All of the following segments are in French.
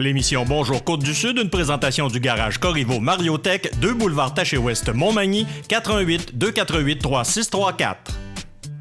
L'émission Bonjour Côte-du-Sud, une présentation du garage Corriveau Mariotech, 2 boulevard Taché-Ouest, Montmagny, 418 248 3634.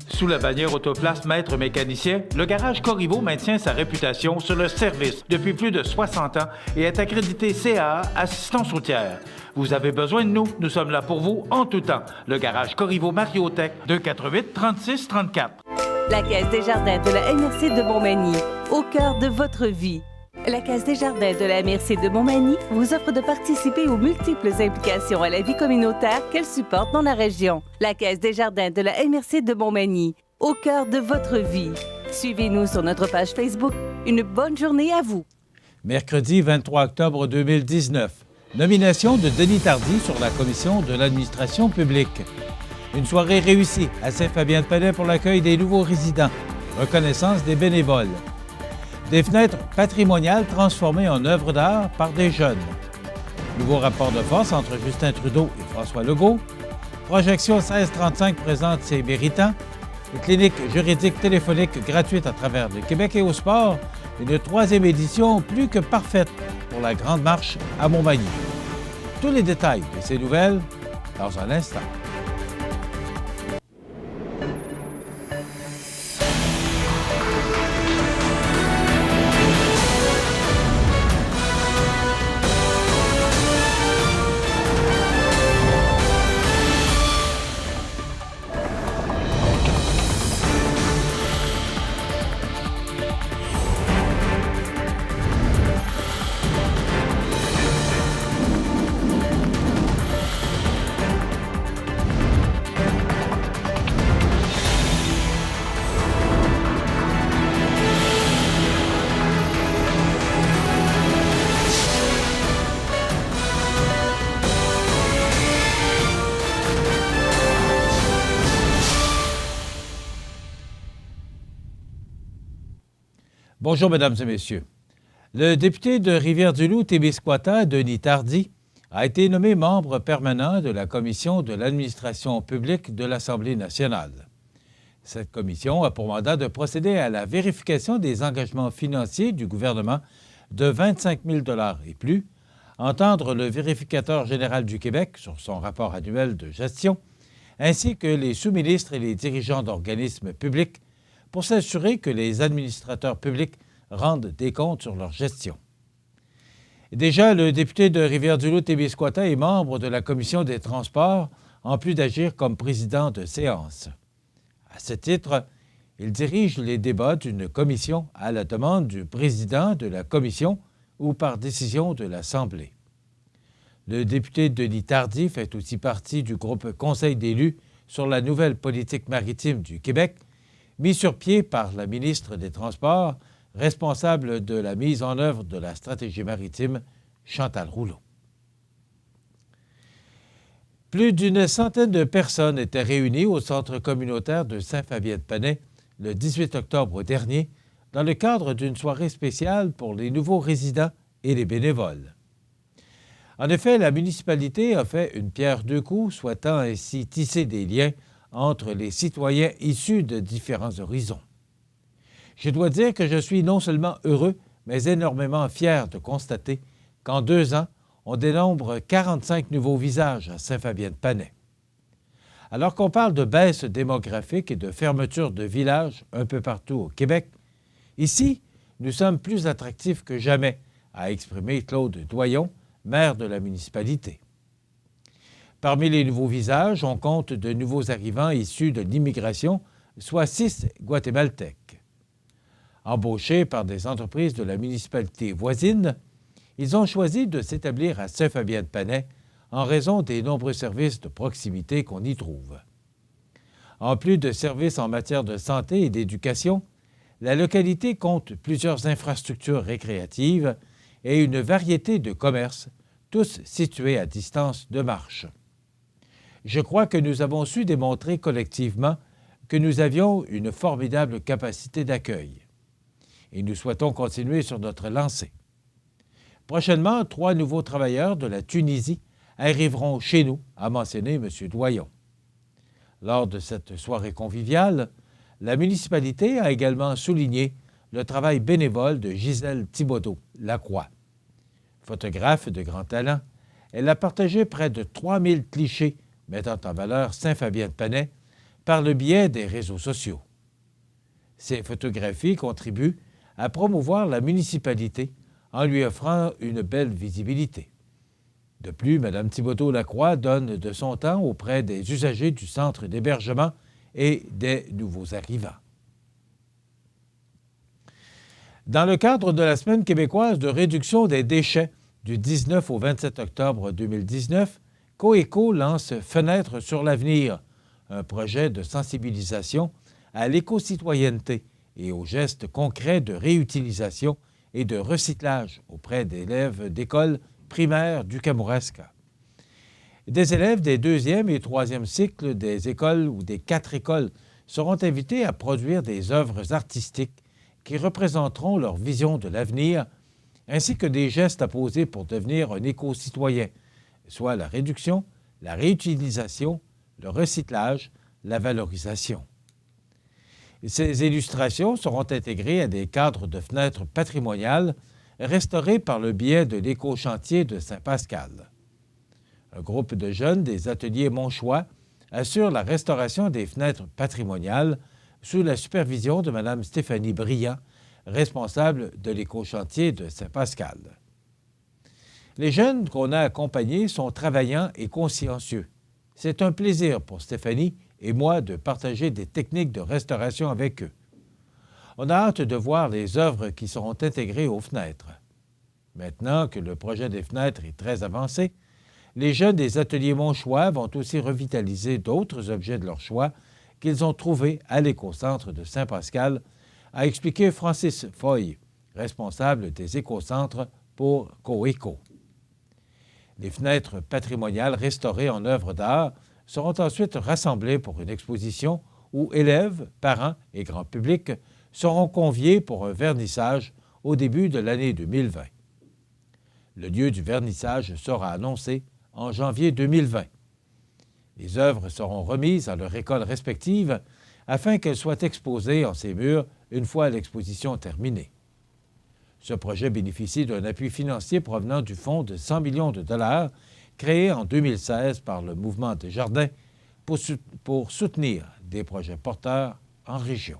Sous la bannière Autoplace Maître Mécanicien, le garage Corriveau maintient sa réputation sur le service depuis plus de 60 ans et est accrédité CAA Assistance routière. Vous avez besoin de nous, nous sommes là pour vous en tout temps. Le garage Corriveau Mariotech, 248 36 34. La Caisse des Jardins de la MRC de Montmagny, au cœur de votre vie. La Caisse des Jardins de la MRC de Montmagny vous offre de participer aux multiples implications à la vie communautaire qu'elle supporte dans la région. La Caisse des Jardins de la MRC de Montmagny, au cœur de votre vie. Suivez-nous sur notre page Facebook. Une bonne journée à vous. Mercredi 23 octobre 2019. Nomination de Denis Tardy sur la Commission de l'administration publique. Une soirée réussie à Saint-Fabien-de-Palais pour l'accueil des nouveaux résidents. Reconnaissance des bénévoles. Des fenêtres patrimoniales transformées en œuvres d'art par des jeunes. Nouveau rapport de force entre Justin Trudeau et François Legault. Projection 1635 présente ses méritants. Une clinique juridique téléphonique gratuite à travers le Québec et au sport. Une 3e édition plus que parfaite pour la Grande Marche à Montmagny. Tous les détails de ces nouvelles dans un instant. Bonjour, Mesdames et Messieurs. Le député de Rivière-du-Loup-Témiscouata, Denis Tardy, a été nommé membre permanent de la Commission de l'administration publique de l'Assemblée nationale. Cette commission a pour mandat de procéder à la vérification des engagements financiers du gouvernement de 25 000 $ et plus, entendre le vérificateur général du Québec sur son rapport annuel de gestion, ainsi que les sous-ministres et les dirigeants d'organismes publics pour s'assurer que les administrateurs publics rendent des comptes sur leur gestion. Déjà, le député de Rivière-du-Loup-Témiscouata est membre de la Commission des transports, en plus d'agir comme président de séance. À ce titre, il dirige les débats d'une commission à la demande du président de la commission ou par décision de l'Assemblée. Le député Denis Tardy fait aussi partie du groupe Conseil d'élus sur la nouvelle politique maritime du Québec, mis sur pied par la ministre des Transports, responsable de la mise en œuvre de la stratégie maritime, Chantal Rouleau. Plus d'une centaine de personnes étaient réunies au centre communautaire de Saint-Fabien-de-Palais le 18 octobre dernier dans le cadre d'une soirée spéciale pour les nouveaux résidents et les bénévoles. En effet, la municipalité a fait une pierre deux coups, souhaitant ainsi tisser des liens entre les citoyens issus de différents horizons. Je dois dire que je suis non seulement heureux, mais énormément fier de constater qu'en 2 ans, on dénombre 45 nouveaux visages à Saint-Fabien-de-Palais. Alors qu'on parle de baisse démographique et de fermeture de villages un peu partout au Québec, ici, nous sommes plus attractifs que jamais, a exprimé Claude Doyon, maire de la municipalité. Parmi les nouveaux visages, on compte de nouveaux arrivants issus de l'immigration, soit 6 Guatémaltèques. Embauchés par des entreprises de la municipalité voisine, ils ont choisi de s'établir à Saint-Fabien-de-Palais en raison des nombreux services de proximité qu'on y trouve. En plus de services en matière de santé et d'éducation, la localité compte plusieurs infrastructures récréatives et une variété de commerces, tous situés à distance de marche. Je crois que nous avons su démontrer collectivement que nous avions une formidable capacité d'accueil. Et nous souhaitons continuer sur notre lancée. Prochainement, 3 nouveaux travailleurs de la Tunisie arriveront chez nous, a mentionné M. Doyon. Lors de cette soirée conviviale, la municipalité a également souligné le travail bénévole de Gisèle Thibodeau, Lacroix. Photographe de grand talent, elle a partagé près de 3000 clichés mettant en valeur Saint-Fabien-de-Panay par le biais des réseaux sociaux. Ces photographies contribuent à promouvoir la municipalité en lui offrant une belle visibilité. De plus, Mme Thibodeau-Lacroix donne de son temps auprès des usagers du centre d'hébergement et des nouveaux arrivants. Dans le cadre de la Semaine québécoise de réduction des déchets du 19 au 27 octobre 2019, Coeco lance Fenêtres sur l'avenir, un projet de sensibilisation à l'éco-citoyenneté et aux gestes concrets de réutilisation et de recyclage auprès d'élèves d'écoles primaires du Kamouraska. Des élèves des 2e et 3e cycles des écoles ou des 4 écoles seront invités à produire des œuvres artistiques qui représenteront leur vision de l'avenir, ainsi que des gestes à poser pour devenir un éco-citoyen, soit la réduction, la réutilisation, le recyclage, la valorisation. Ces illustrations seront intégrées à des cadres de fenêtres patrimoniales restaurés par le biais de l'éco-chantier de Saint-Pascal. Un groupe de jeunes des ateliers Monchois assure la restauration des fenêtres patrimoniales sous la supervision de Mme Stéphanie Briand, responsable de l'éco-chantier de Saint-Pascal. Les jeunes qu'on a accompagnés sont travaillants et consciencieux. C'est un plaisir pour Stéphanie et moi de partager des techniques de restauration avec eux. On a hâte de voir les œuvres qui seront intégrées aux fenêtres. Maintenant que le projet des fenêtres est très avancé, les jeunes des ateliers Monchois vont aussi revitaliser d'autres objets de leur choix qu'ils ont trouvés à l'écocentre de Saint-Pascal, a expliqué Francis Foy, responsable des écocentres pour Coeco. Les fenêtres patrimoniales restaurées en œuvres d'art seront ensuite rassemblées pour une exposition où élèves, parents et grand public seront conviés pour un vernissage au début de l'année 2020. Le lieu du vernissage sera annoncé en janvier 2020. Les œuvres seront remises à leur école respective afin qu'elles soient exposées en ces murs une fois l'exposition terminée. Ce projet bénéficie d'un appui financier provenant du fonds de 100 millions de dollars créé en 2016 par le Mouvement Desjardins pour soutenir des projets porteurs en région.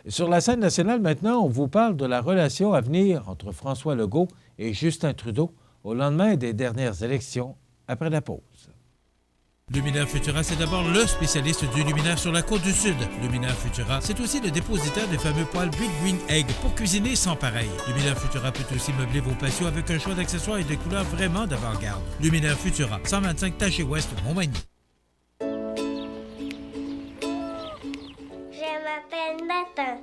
Sur la scène nationale, maintenant, on vous parle de la relation à venir entre François Legault et Justin Trudeau au lendemain des dernières élections, après la pause. Luminaire Futura, c'est d'abord le spécialiste du luminaire sur la côte du Sud. Luminaire Futura, c'est aussi le dépositaire des fameux poêles Big Green Egg pour cuisiner sans pareil. Luminaire Futura peut aussi meubler vos patios avec un choix d'accessoires et de couleurs vraiment d'avant-garde. Luminaire Futura, 125 Taché Ouest, Montmagny. Je m'appelle Nathan.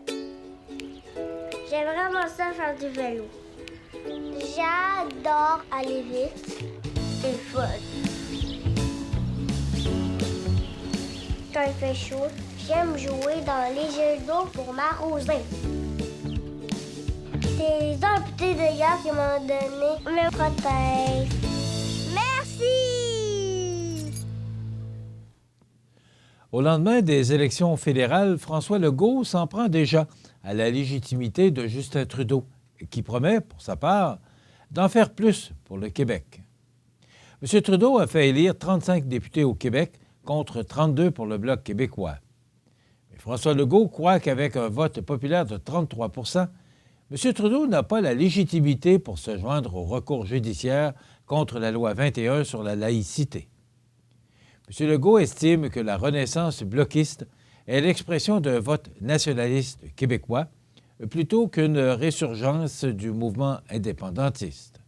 J'aime vraiment ça faire du vélo. J'adore aller vite. C'est le fun. Quand il fait chaud, j'aime jouer dans les jeux d'eau pour m'arroser. Tes amputés de gaz qui m'ont donné me protègent. Merci! Au lendemain des élections fédérales, François Legault s'en prend déjà à la légitimité de Justin Trudeau, qui promet, pour sa part, d'en faire plus pour le Québec. M. Trudeau a fait élire 35 députés au Québec contre 32 pour le Bloc québécois. Mais François Legault croit qu'avec un vote populaire de 33 M. Trudeau n'a pas la légitimité pour se joindre au recours judiciaire contre la loi 21 sur la laïcité. M. Legault estime que la renaissance bloquiste est l'expression d'un vote nationaliste québécois plutôt qu'une résurgence du mouvement indépendantiste.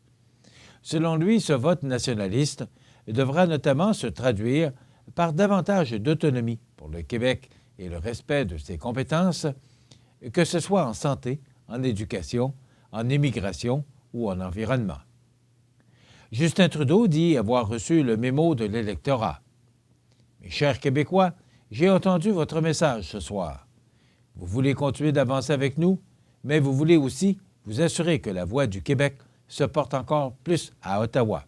Selon lui, ce vote nationaliste devra notamment se traduire par davantage d'autonomie pour le Québec et le respect de ses compétences, que ce soit en santé, en éducation, en immigration ou en environnement. Justin Trudeau dit avoir reçu le mémo de l'électorat. « Mes chers Québécois, j'ai entendu votre message ce soir. Vous voulez continuer d'avancer avec nous, mais vous voulez aussi vous assurer que la voix du Québec se porte encore plus à Ottawa.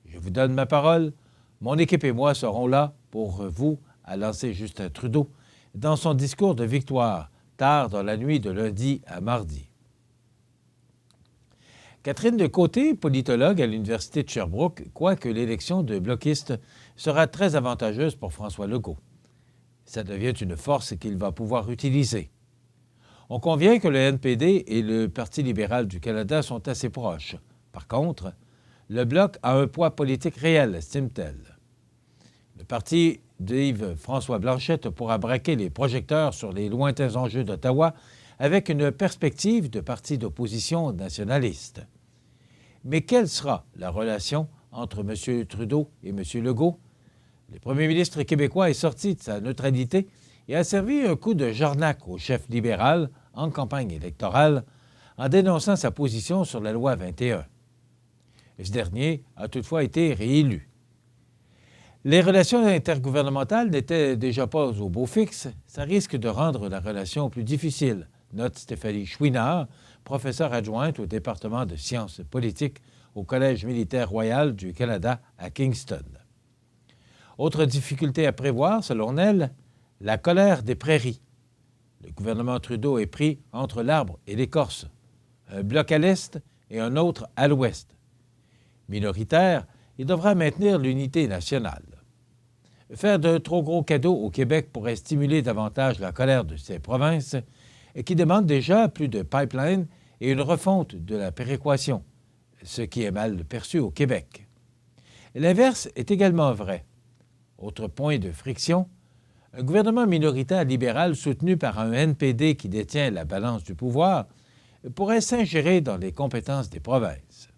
Je vous donne ma parole. Mon équipe et moi serons là pour vous, a lancé Justin Trudeau dans son discours de victoire, tard dans la nuit de lundi à mardi. Catherine de Côté, politologue à l'Université de Sherbrooke, croit que l'élection de bloquistes sera très avantageuse pour François Legault. Ça devient une force qu'il va pouvoir utiliser. On convient que le NPD et le Parti libéral du Canada sont assez proches. Par contre, le Bloc a un poids politique réel, estime-t-elle. Le parti d'Yves-François Blanchette pourra braquer les projecteurs sur les lointains enjeux d'Ottawa avec une perspective de parti d'opposition nationaliste. Mais quelle sera la relation entre M. Trudeau et M. Legault? Le premier ministre québécois est sorti de sa neutralité et a servi un coup de jarnac au chef libéral en campagne électorale en dénonçant sa position sur la loi 21. Ce dernier a toutefois été réélu. Les relations intergouvernementales n'étaient déjà pas au beau fixe. Ça risque de rendre la relation plus difficile, note Stéphanie Chouinard, professeure adjointe au département de sciences politiques au Collège militaire royal du Canada à Kingston. Autre difficulté à prévoir, selon elle, la colère des prairies. Le gouvernement Trudeau est pris entre l'arbre et l'écorce, un bloc à l'est et un autre à l'ouest. Minoritaire, il devra maintenir l'unité nationale. Faire de trop gros cadeaux au Québec pourrait stimuler davantage la colère de ces provinces qui demandent déjà plus de pipelines et une refonte de la péréquation, ce qui est mal perçu au Québec. L'inverse est également vrai. Autre point de friction, un gouvernement minoritaire libéral soutenu par un NPD qui détient la balance du pouvoir pourrait s'ingérer dans les compétences des provinces.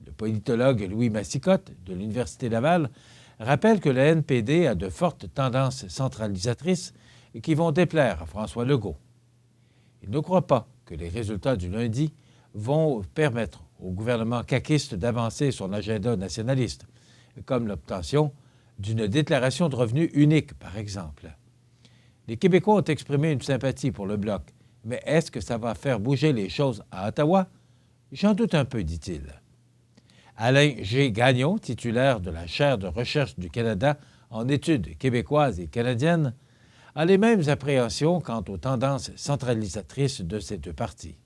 Le politologue Louis Massicotte de l'Université Laval rappelle que le NPD a de fortes tendances centralisatrices qui vont déplaire à François Legault. Il ne croit pas que les résultats du lundi vont permettre au gouvernement caquiste d'avancer son agenda nationaliste, comme l'obtention d'une déclaration de revenus unique, par exemple. Les Québécois ont exprimé une sympathie pour le Bloc, mais est-ce que ça va faire bouger les choses à Ottawa? J'en doute un peu, dit-il. Alain G. Gagnon, titulaire de la chaire de recherche du Canada en études québécoises et canadiennes, a les mêmes appréhensions quant aux tendances centralisatrices de ces deux partis.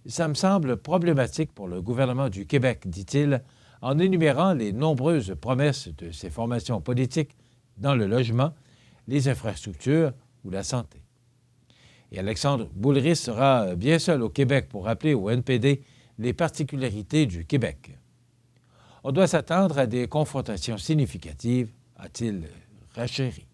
Ça me semble problématique pour le gouvernement du Québec, dit-il, en énumérant les nombreuses promesses de ces formations politiques dans le logement, les infrastructures ou la santé. Et Alexandre Boulris sera bien seul au Québec pour rappeler au NPD les particularités du Québec. On doit s'attendre à des confrontations significatives, a-t-il renchéri.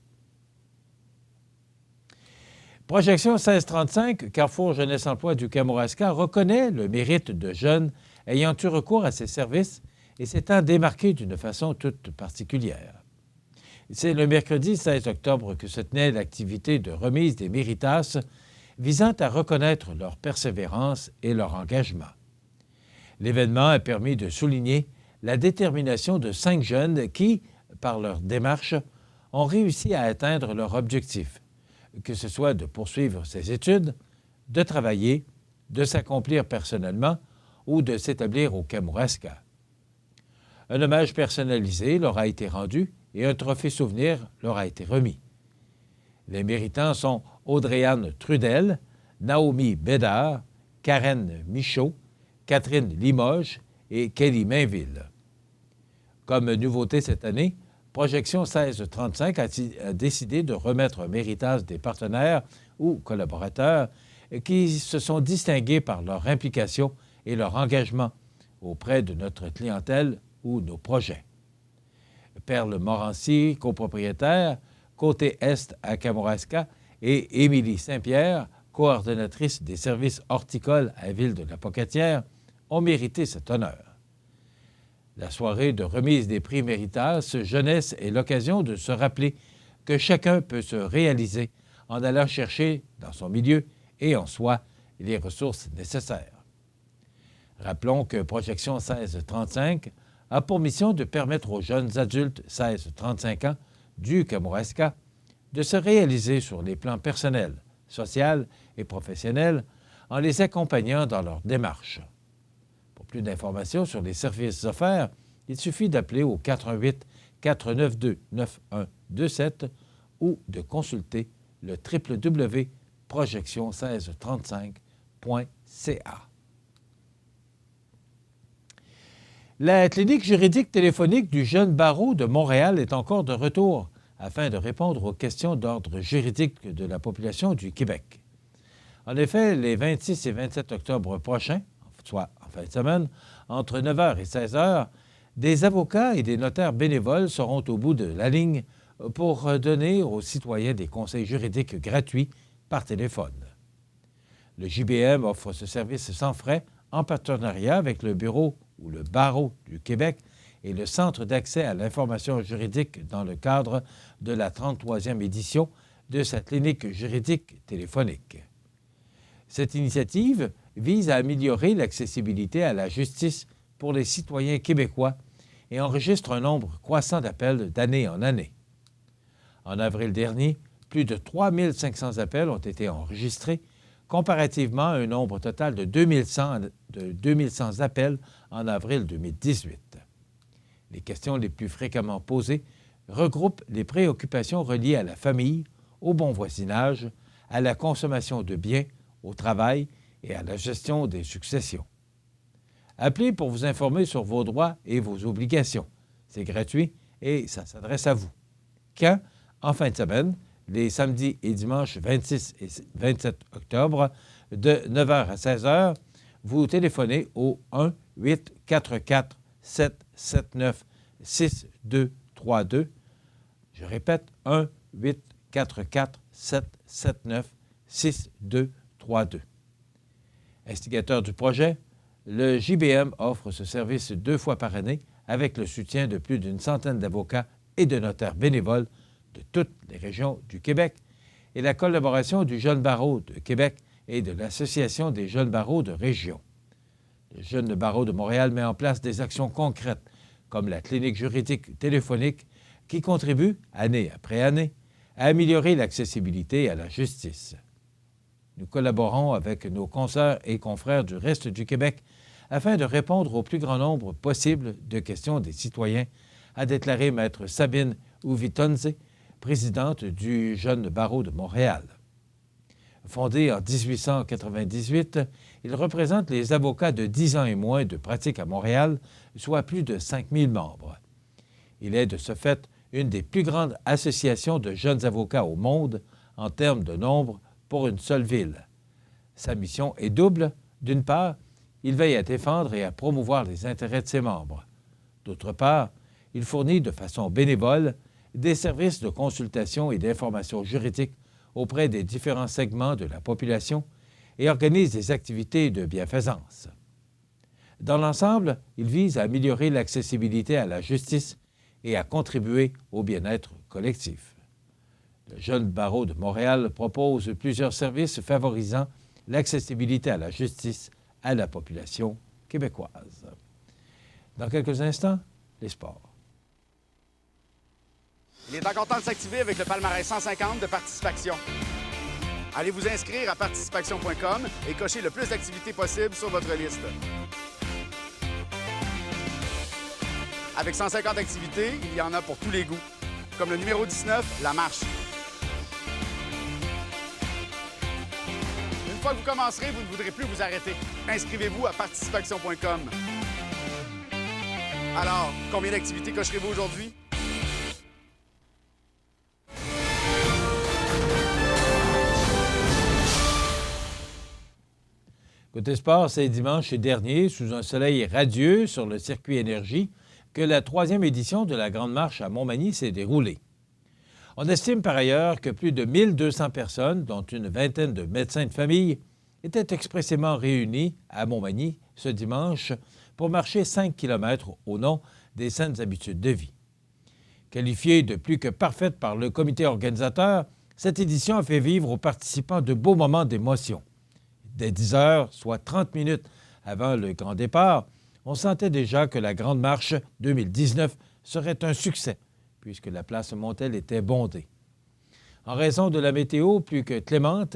Projection 1635, Carrefour Jeunesse Emploi du Kamouraska reconnaît le mérite de jeunes ayant eu recours à ses services et s'étant démarqués d'une façon toute particulière. C'est le mercredi 16 octobre que se tenait l'activité de remise des méritas visant à reconnaître leur persévérance et leur engagement. L'événement a permis de souligner la détermination de 5 jeunes qui, par leur démarche, ont réussi à atteindre leur objectif, que ce soit de poursuivre ses études, de travailler, de s'accomplir personnellement ou de s'établir au Kamouraska. Un hommage personnalisé leur a été rendu et un trophée souvenir leur a été remis. Les méritants sont Audrey-Anne Trudel, Naomi Bédard, Karen Michaud, Catherine Limoges et Kelly Mainville. Comme nouveauté cette année, Projection 1635 a décidé de remettre un méritage des partenaires ou collaborateurs qui se sont distingués par leur implication et leur engagement auprès de notre clientèle ou nos projets. Perle Morancy, copropriétaire, Côté Est à Kamouraska, et Émilie Saint-Pierre, coordonnatrice des services horticoles à la ville de la Pocatière, ont mérité cet honneur. La soirée de remise des prix Méritas Jeunesse est l'occasion de se rappeler que chacun peut se réaliser en allant chercher dans son milieu et en soi les ressources nécessaires. Rappelons que Projection 1635 a pour mission de permettre aux jeunes adultes 16-35 ans du Kamouraska de se réaliser sur les plans personnels, social et professionnel en les accompagnant dans leur démarche. Pour plus d'informations sur les services offerts, il suffit d'appeler au 418-492-9127 ou de consulter le www.projection1635.ca. La clinique juridique téléphonique du jeune barreau de Montréal est encore de retour afin de répondre aux questions d'ordre juridique de la population du Québec. En effet, les 26 et 27 octobre prochains, soit en fin de semaine, entre 9h et 16h, des avocats et des notaires bénévoles seront au bout de la ligne pour donner aux citoyens des conseils juridiques gratuits par téléphone. Le JBM offre ce service sans frais en partenariat avec le Bureau ou le Barreau du Québec et le Centre d'accès à l'information juridique dans le cadre de la 33e édition de sa clinique juridique téléphonique. Cette initiative vise à améliorer l'accessibilité à la justice pour les citoyens québécois et enregistre un nombre croissant d'appels d'année en année. En avril dernier, plus de 3 500 appels ont été enregistrés, comparativement à un nombre total de 2100 appels en avril 2018. Les questions les plus fréquemment posées regroupent les préoccupations reliées à la famille, au bon voisinage, à la consommation de biens, au travail et à la gestion des successions. Appelez pour vous informer sur vos droits et vos obligations. C'est gratuit et ça s'adresse à vous. Quand? En fin de semaine, les samedis et dimanches 26 et 27 octobre, de 9h à 16h, vous téléphonez au 1-844-779-6232. Je répète, 1-844-779-6232. Instigateur du projet, le JBM offre ce service 2 fois par année avec le soutien de plus d'une centaine d'avocats et de notaires bénévoles de toutes les régions du Québec et la collaboration du Jeune Barreau de Québec et de l'Association des jeunes barreaux de région. Le Jeune Barreau de Montréal met en place des actions concrètes comme la clinique juridique téléphonique qui contribue, année après année, à améliorer l'accessibilité à la justice. Nous collaborons avec nos consoeurs et confrères du reste du Québec afin de répondre au plus grand nombre possible de questions des citoyens, a déclaré Maître Sabine Uvitonze, présidente du Jeune Barreau de Montréal. Fondé en 1898, il représente les avocats de 10 ans et moins de pratique à Montréal, soit plus de 5000 membres. Il est de ce fait une des plus grandes associations de jeunes avocats au monde en termes de nombre pour une seule ville. Sa mission est double. D'une part, il veille à défendre et à promouvoir les intérêts de ses membres. D'autre part, il fournit de façon bénévole des services de consultation et d'information juridique auprès des différents segments de la population et organise des activités de bienfaisance. Dans l'ensemble, il vise à améliorer l'accessibilité à la justice et à contribuer au bien-être collectif. Le Jeune Barreau de Montréal propose plusieurs services favorisant l'accessibilité à la justice à la population québécoise. Dans quelques instants, les sports. Il est encore temps de s'activer avec le palmarès 150 de Participation. Allez vous inscrire à participation.com et cochez le plus d'activités possibles sur votre liste. Avec 150 activités, il y en a pour tous les goûts, comme le numéro 19, la marche. Une fois que vous commencerez, vous ne voudrez plus vous arrêter. Inscrivez-vous à participation.com. Alors, combien d'activités cocherez-vous aujourd'hui? Côté sport, c'est dimanche dernier, sous un soleil radieux sur le circuit Énergie, que la 3e édition de la Grande Marche à Montmagny s'est déroulée. On estime par ailleurs que plus de 1200 personnes, dont une vingtaine de médecins de famille, étaient expressément réunies à Montmagny ce dimanche pour marcher 5 km au nom des saines habitudes de vie. Qualifiée de plus que parfaite par le comité organisateur, cette édition a fait vivre aux participants de beaux moments d'émotion. Dès 10 heures, soit 30 minutes avant le grand départ, on sentait déjà que la Grande Marche 2019 serait un succès, puisque la place Montel était bondée. En raison de la météo plus que clémente,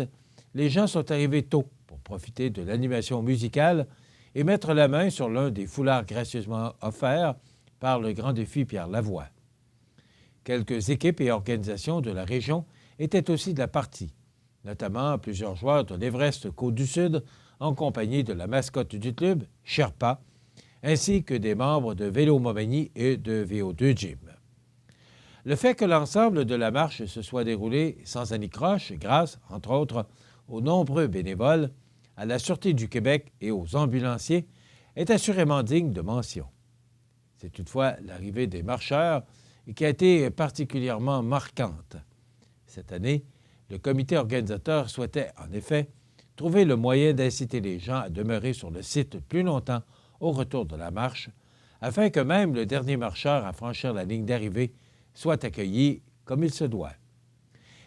les gens sont arrivés tôt pour profiter de l'animation musicale et mettre la main sur l'un des foulards gracieusement offerts par le Grand Défi Pierre Lavoie. Quelques équipes et organisations de la région étaient aussi de la partie, notamment plusieurs joueurs de l'Everest Côte-du-Sud en compagnie de la mascotte du club, Sherpa, ainsi que des membres de Vélo Montmagny et de VO2 Gym. Le fait que l'ensemble de la marche se soit déroulé sans anicroche, grâce, entre autres, aux nombreux bénévoles, à la Sûreté du Québec et aux ambulanciers, est assurément digne de mention. C'est toutefois l'arrivée des marcheurs qui a été particulièrement marquante. Cette année, le comité organisateur souhaitait, en effet, trouver le moyen d'inciter les gens à demeurer sur le site plus longtemps au retour de la marche, afin que même le dernier marcheur à franchir la ligne d'arrivée soit accueilli comme il se doit.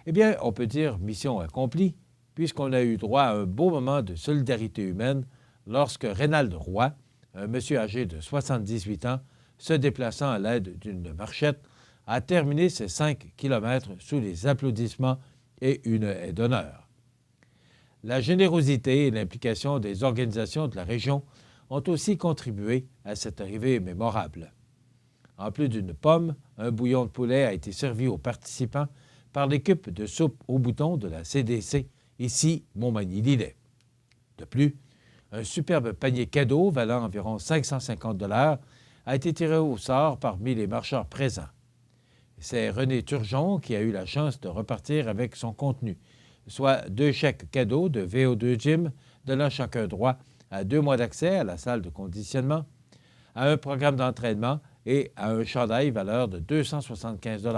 Eh bien, on peut dire mission accomplie, puisqu'on a eu droit à un beau moment de solidarité humaine lorsque Rénald Roy, un monsieur âgé de 78 ans, se déplaçant à l'aide d'une marchette, a terminé ses 5 kilomètres sous les applaudissements et une haie d'honneur. La générosité et l'implication des organisations de la région ont aussi contribué à cette arrivée mémorable. En plus d'une pomme, un bouillon de poulet a été servi aux participants par l'équipe de soupe au bouton de la CDC, ici Montmagny-Lillet. De plus, un superbe panier cadeau valant environ 550 $ a été tiré au sort parmi les marcheurs présents. C'est René Turgeon qui a eu la chance de repartir avec son contenu, soit 2 chèques cadeaux de VO2 Gym donnant chacun droit à 2 mois d'accès à la salle de conditionnement, à un programme d'entraînement et à un chandail valeur de 275 $.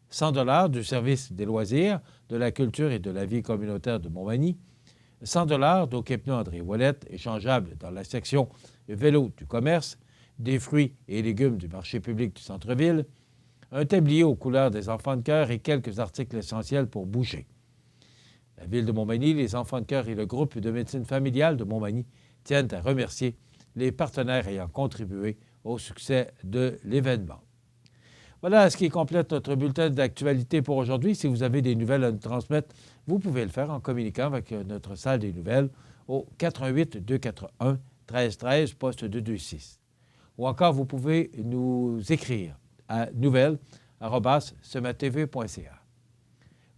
100 $ du service des loisirs, de la culture et de la vie communautaire de Montmagny, 100 $ d'eau pneu André Ouellette, échangeable dans la section vélo du commerce, des fruits et légumes du marché public du centre-ville, un tablier aux couleurs des enfants de cœur et quelques articles essentiels pour bouger. La Ville de Montmagny, les enfants de cœur et le groupe de médecine familiale de Montmagny tiennent à remercier les partenaires ayant contribué au succès de l'événement. Voilà ce qui complète notre bulletin d'actualité pour aujourd'hui. Si vous avez des nouvelles à nous transmettre, vous pouvez le faire en communiquant avec notre salle des nouvelles au 88 241 13 13, poste 226. Ou encore, vous pouvez nous écrire à nouvelles@cematv.ca.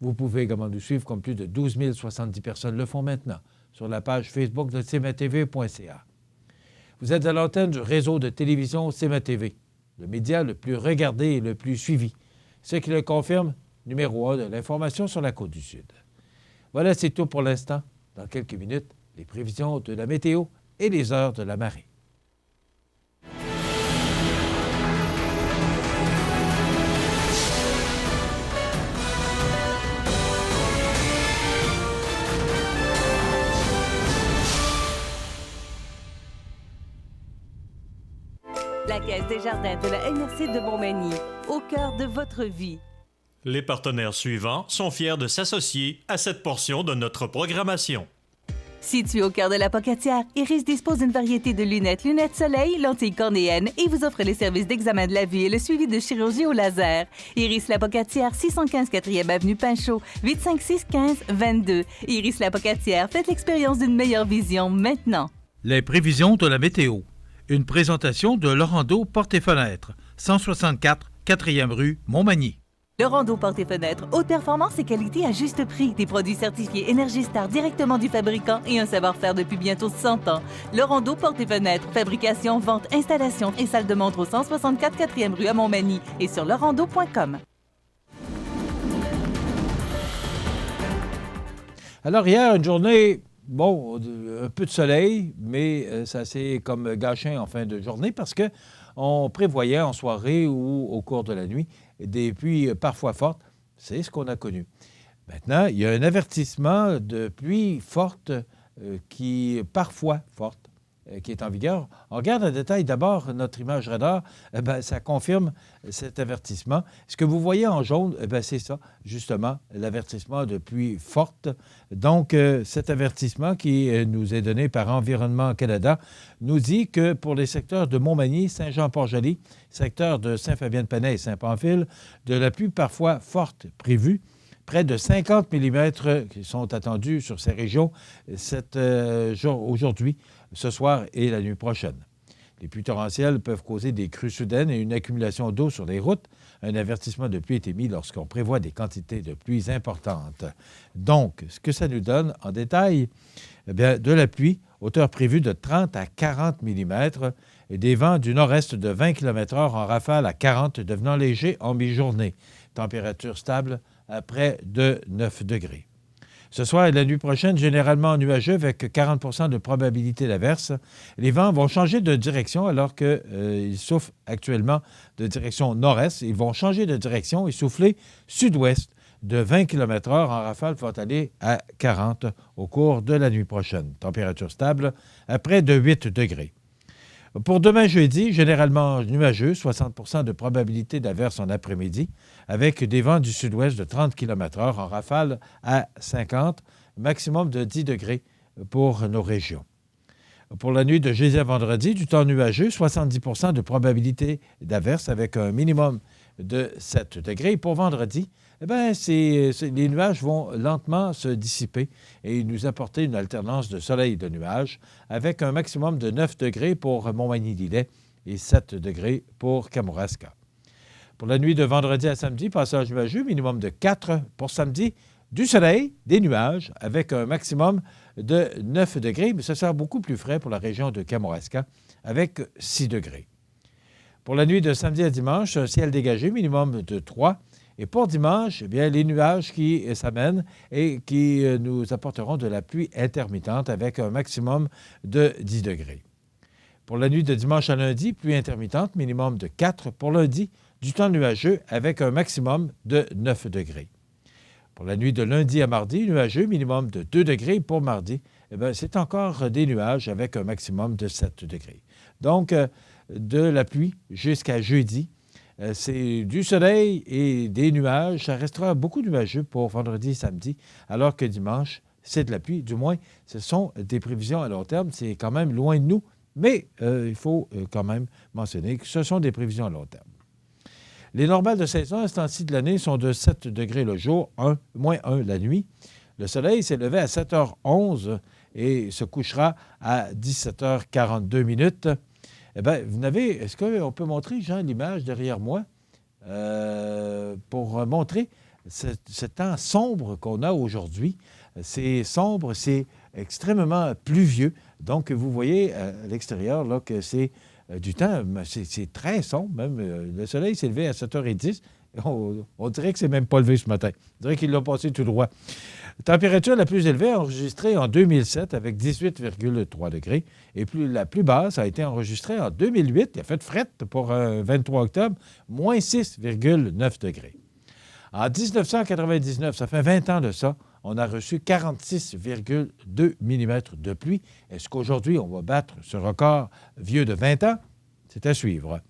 Vous pouvez également nous suivre comme plus de 12 070 personnes le font maintenant sur la page Facebook de cematv.ca. Vous êtes à l'antenne du réseau de télévision CMA-TV, le média le plus regardé et le plus suivi, ce qui le confirme, numéro 1 de l'information sur la Côte-du-Sud. Voilà, c'est tout pour l'instant. Dans quelques minutes, les prévisions de la météo et les heures de la marée. La Caisse des jardins de la MRC de Montmagny, au cœur de votre vie. Les partenaires suivants sont fiers de s'associer à cette portion de notre programmation. Situé au cœur de la Pocatière, Iris dispose d'une variété de lunettes soleil, lentilles cornéennes et vous offre les services d'examen de la vue et le suivi de chirurgie au laser. Iris La Pocatière, 615 4e avenue Pinchot, 856 15 22. Iris La Pocatière, faites l'expérience d'une meilleure vision maintenant. Les prévisions de la météo. Une présentation de Laurando Portes et Fenêtres, 164 4e rue Montmagny. Laurando Portes et Fenêtres, haute performance et qualité à juste prix. Des produits certifiés Énergie Star directement du fabricant et un savoir-faire depuis bientôt 100 ans. Laurando Portes et Fenêtres, fabrication, vente, installation et salle de montre au 164 4e rue à Montmagny et sur laurando.com. Alors hier, une journée, bon, un peu de soleil, mais ça s'est comme gâché en fin de journée parce qu'on prévoyait en soirée ou au cours de la nuit des pluies parfois fortes. C'est ce qu'on a connu. Maintenant, il y a un avertissement de pluie forte qui est parfois forte, qui est en vigueur. On regarde en détail d'abord notre image radar. Ça confirme cet avertissement. Ce que vous voyez en jaune, c'est ça, justement, l'avertissement de pluie forte. Donc, cet avertissement qui nous est donné par Environnement Canada nous dit que pour les secteurs de Montmagny, Saint-Jean-Port-Joli, secteur de Saint-Fabien-de-Panay et Saint-Pamphile, de la pluie parfois forte prévue. Près de 50 mm qui sont attendus sur ces régions aujourd'hui, ce soir et la nuit prochaine. Les pluies torrentielles peuvent causer des crues soudaines et une accumulation d'eau sur les routes. Un avertissement de pluie est émis lorsqu'on prévoit des quantités de pluie importantes. Donc, ce que ça nous donne en détail, de la pluie hauteur prévue de 30 à 40 mm et des vents du nord-est de 20 km/h en rafale à 40, devenant léger en mi-journée. Température stable à près de 9 degrés. Ce soir et la nuit prochaine, généralement nuageux avec 40 % de probabilité d'averse. Les vents vont changer de direction alors qu'ils soufflent actuellement de direction nord-est. Ils vont changer de direction et souffler sud-ouest de 20 km/h en rafale vont aller à 40 au cours de la nuit prochaine. Température stable à près de 8 degrés. Pour demain jeudi, généralement nuageux, 60 % de probabilité d'averse en après-midi, avec des vents du sud-ouest de 30 km/h en rafale à 50, maximum de 10 degrés pour nos régions. Pour la nuit de jeudi à vendredi, du temps nuageux, 70 % de probabilité d'averse avec un minimum de 7 degrés. Et pour vendredi, les nuages vont lentement se dissiper et nous apporter une alternance de soleil et de nuages avec un maximum de 9 degrés pour Montmagny-Lillet et 7 degrés pour Kamouraska. Pour la nuit de vendredi à samedi, passage nuageux, minimum de 4 pour samedi, du soleil, des nuages avec un maximum de 9 degrés, mais ça sera beaucoup plus frais pour la région de Kamouraska avec 6 degrés. Pour la nuit de samedi à dimanche, un ciel dégagé, minimum de 3. Et pour dimanche, eh bien, les nuages qui s'amènent et qui nous apporteront de la pluie intermittente avec un maximum de 10 degrés. Pour la nuit de dimanche à lundi, pluie intermittente, minimum de 4. Pour lundi, du temps nuageux avec un maximum de 9 degrés. Pour la nuit de lundi à mardi, nuageux, minimum de 2 degrés. Pour mardi, eh bien, c'est encore des nuages avec un maximum de 7 degrés. Donc, de la pluie jusqu'à jeudi, c'est du soleil et des nuages. Ça restera beaucoup nuageux pour vendredi et samedi, alors que dimanche, c'est de la pluie. Du moins, ce sont des prévisions à long terme. C'est quand même loin de nous, mais il faut quand même mentionner que ce sont des prévisions à long terme. Les normales de saison à ce temps-ci de l'année sont de 7 degrés le jour, moins 1 la nuit. Le soleil s'est levé à 7h11 et se couchera à 17h42 minutes. Eh bien, est-ce qu'on peut montrer, Jean, l'image derrière moi pour montrer ce temps sombre qu'on a aujourd'hui? C'est sombre, c'est extrêmement pluvieux. Donc, vous voyez à l'extérieur là, que c'est du temps, c'est très sombre même. Le soleil s'est levé à 7h10. On dirait que c'est même pas levé ce matin. On dirait qu'il l'a passé tout droit. Température la plus élevée enregistrée en 2007 avec 18,3 degrés. Et la plus basse a été enregistrée en 2008. Il a fait fret pour 23 octobre, moins 6,9 degrés. En 1999, ça fait 20 ans de ça, on a reçu 46,2 mm de pluie. Est-ce qu'aujourd'hui, on va battre ce record vieux de 20 ans? C'est à suivre.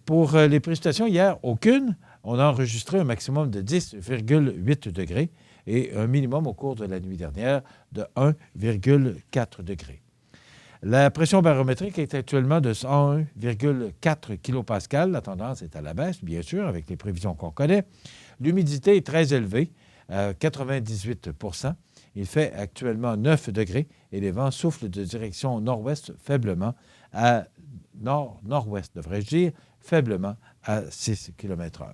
Pour les précipitations, hier, aucune. On a enregistré un maximum de 10,8 degrés et un minimum au cours de la nuit dernière de 1,4 degrés. La pression barométrique est actuellement de 101,4 kPa. La tendance est à la baisse, bien sûr, avec les prévisions qu'on connaît. L'humidité est très élevée, à 98 %. Il fait actuellement 9 degrés et les vents soufflent de direction nord-ouest faiblement à nord-nord-ouest, devrais-je dire, faiblement à 6 km/h.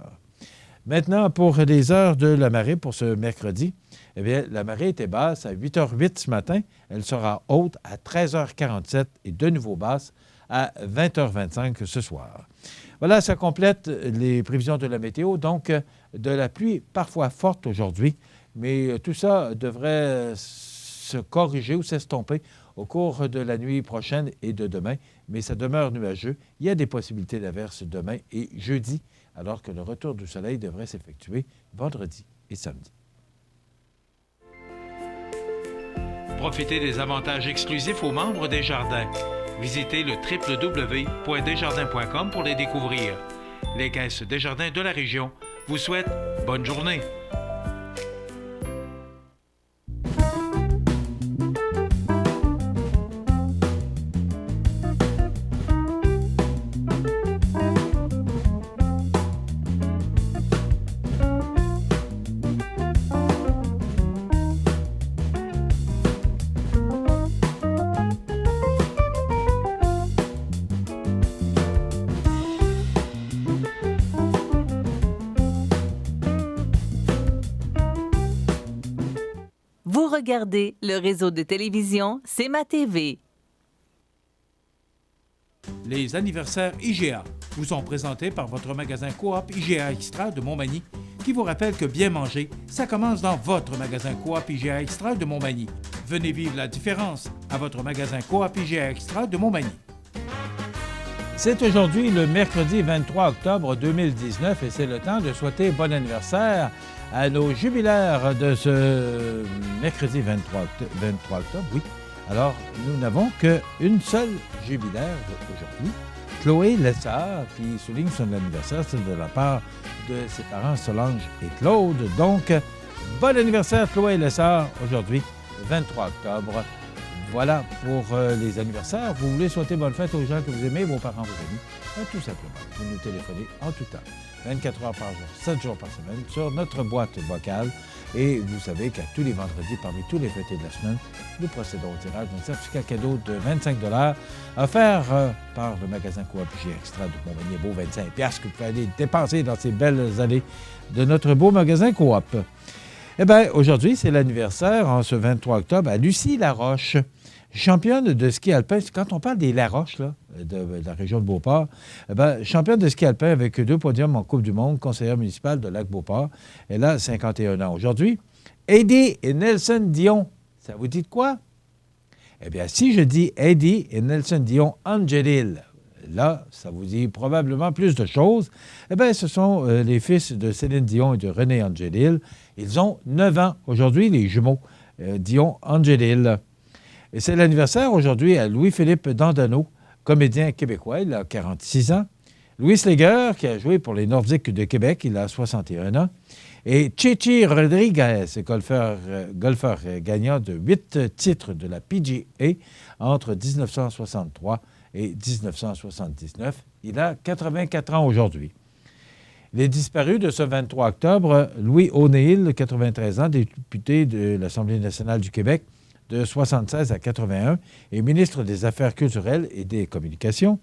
Maintenant, pour les heures de la marée pour ce mercredi, eh bien, la marée était basse à 8h08 ce matin. Elle sera haute à 13h47 et de nouveau basse à 20h25 ce soir. Voilà, ça complète les prévisions de la météo. Donc, de la pluie parfois forte aujourd'hui, mais tout ça devrait se corriger ou s'estomper au cours de la nuit prochaine et de demain. Mais ça demeure nuageux. Il y a des possibilités d'averses demain et jeudi, alors que le retour du soleil devrait s'effectuer vendredi et samedi. Profitez des avantages exclusifs aux membres des Jardins. Visitez le www.desjardins.com pour les découvrir. Les caisses Desjardins de la région vous souhaitent bonne journée. regardez le réseau de télévision C'est ma TV. Les anniversaires IGA vous sont présentés par votre magasin Coop IGA Extra de Montmagny, qui vous rappelle que bien manger, ça commence dans votre magasin Coop IGA Extra de Montmagny. Venez vivre la différence à votre magasin Coop IGA Extra de Montmagny. C'est aujourd'hui le mercredi 23 octobre 2019 et c'est le temps de souhaiter bon anniversaire à nos jubilaires de ce mercredi 23 octobre, oui. Alors, nous n'avons qu'une seule jubilaire aujourd'hui, Chloé Lessard, qui souligne son anniversaire. C'est de la part de ses parents Solange et Claude. Donc, bon anniversaire Chloé Lessard, aujourd'hui, 23 octobre. Voilà pour les anniversaires. Vous voulez souhaiter bonne fête aux gens que vous aimez, vos parents, vos amis? Tout simplement, vous nous téléphonez en tout temps, 24 heures par jour, 7 jours par semaine, sur notre boîte vocale. Et vous savez qu'à tous les vendredis, parmi tous les fêtés de la semaine, nous procédons au tirage d'un certificat cadeau de 25 $ offert par le magasin Coop IGA Extra de Montmagny, beau 25 $ que vous pouvez aller dépenser dans ces belles allées de notre beau magasin Coop. Eh bien, aujourd'hui, c'est l'anniversaire, en ce 23 octobre, à Lucie Laroche, championne de ski alpin. Quand on parle des Laroches, là, de la région de Beauport, eh bien, championne de ski alpin avec 2 podiums en Coupe du Monde, conseillère municipale de Lac-Beauport. Elle a 51 ans aujourd'hui. Eddie et Nelson Dion, ça vous dit de quoi? Eh bien, si je dis Eddie et Nelson Dion Angelil, là, ça vous dit probablement plus de choses. Eh bien, ce sont les fils de Céline Dion et de René Angelil. Ils ont 9 ans aujourd'hui, les jumeaux Dion-Angelil. Et c'est l'anniversaire aujourd'hui à Louis-Philippe Dandano, comédien québécois, il a 46 ans. Louis Leger, qui a joué pour les Nordiques de Québec, il a 61 ans. Et Chichi Rodriguez, golfeur gagnant de 8 titres de la PGA entre 1963 et 1979. Il a 84 ans aujourd'hui. Il est disparu de ce 23 octobre, Louis O'Neill, 93 ans, député de l'Assemblée nationale du Québec, de 1976 à 81, et ministre des Affaires culturelles et des Communications.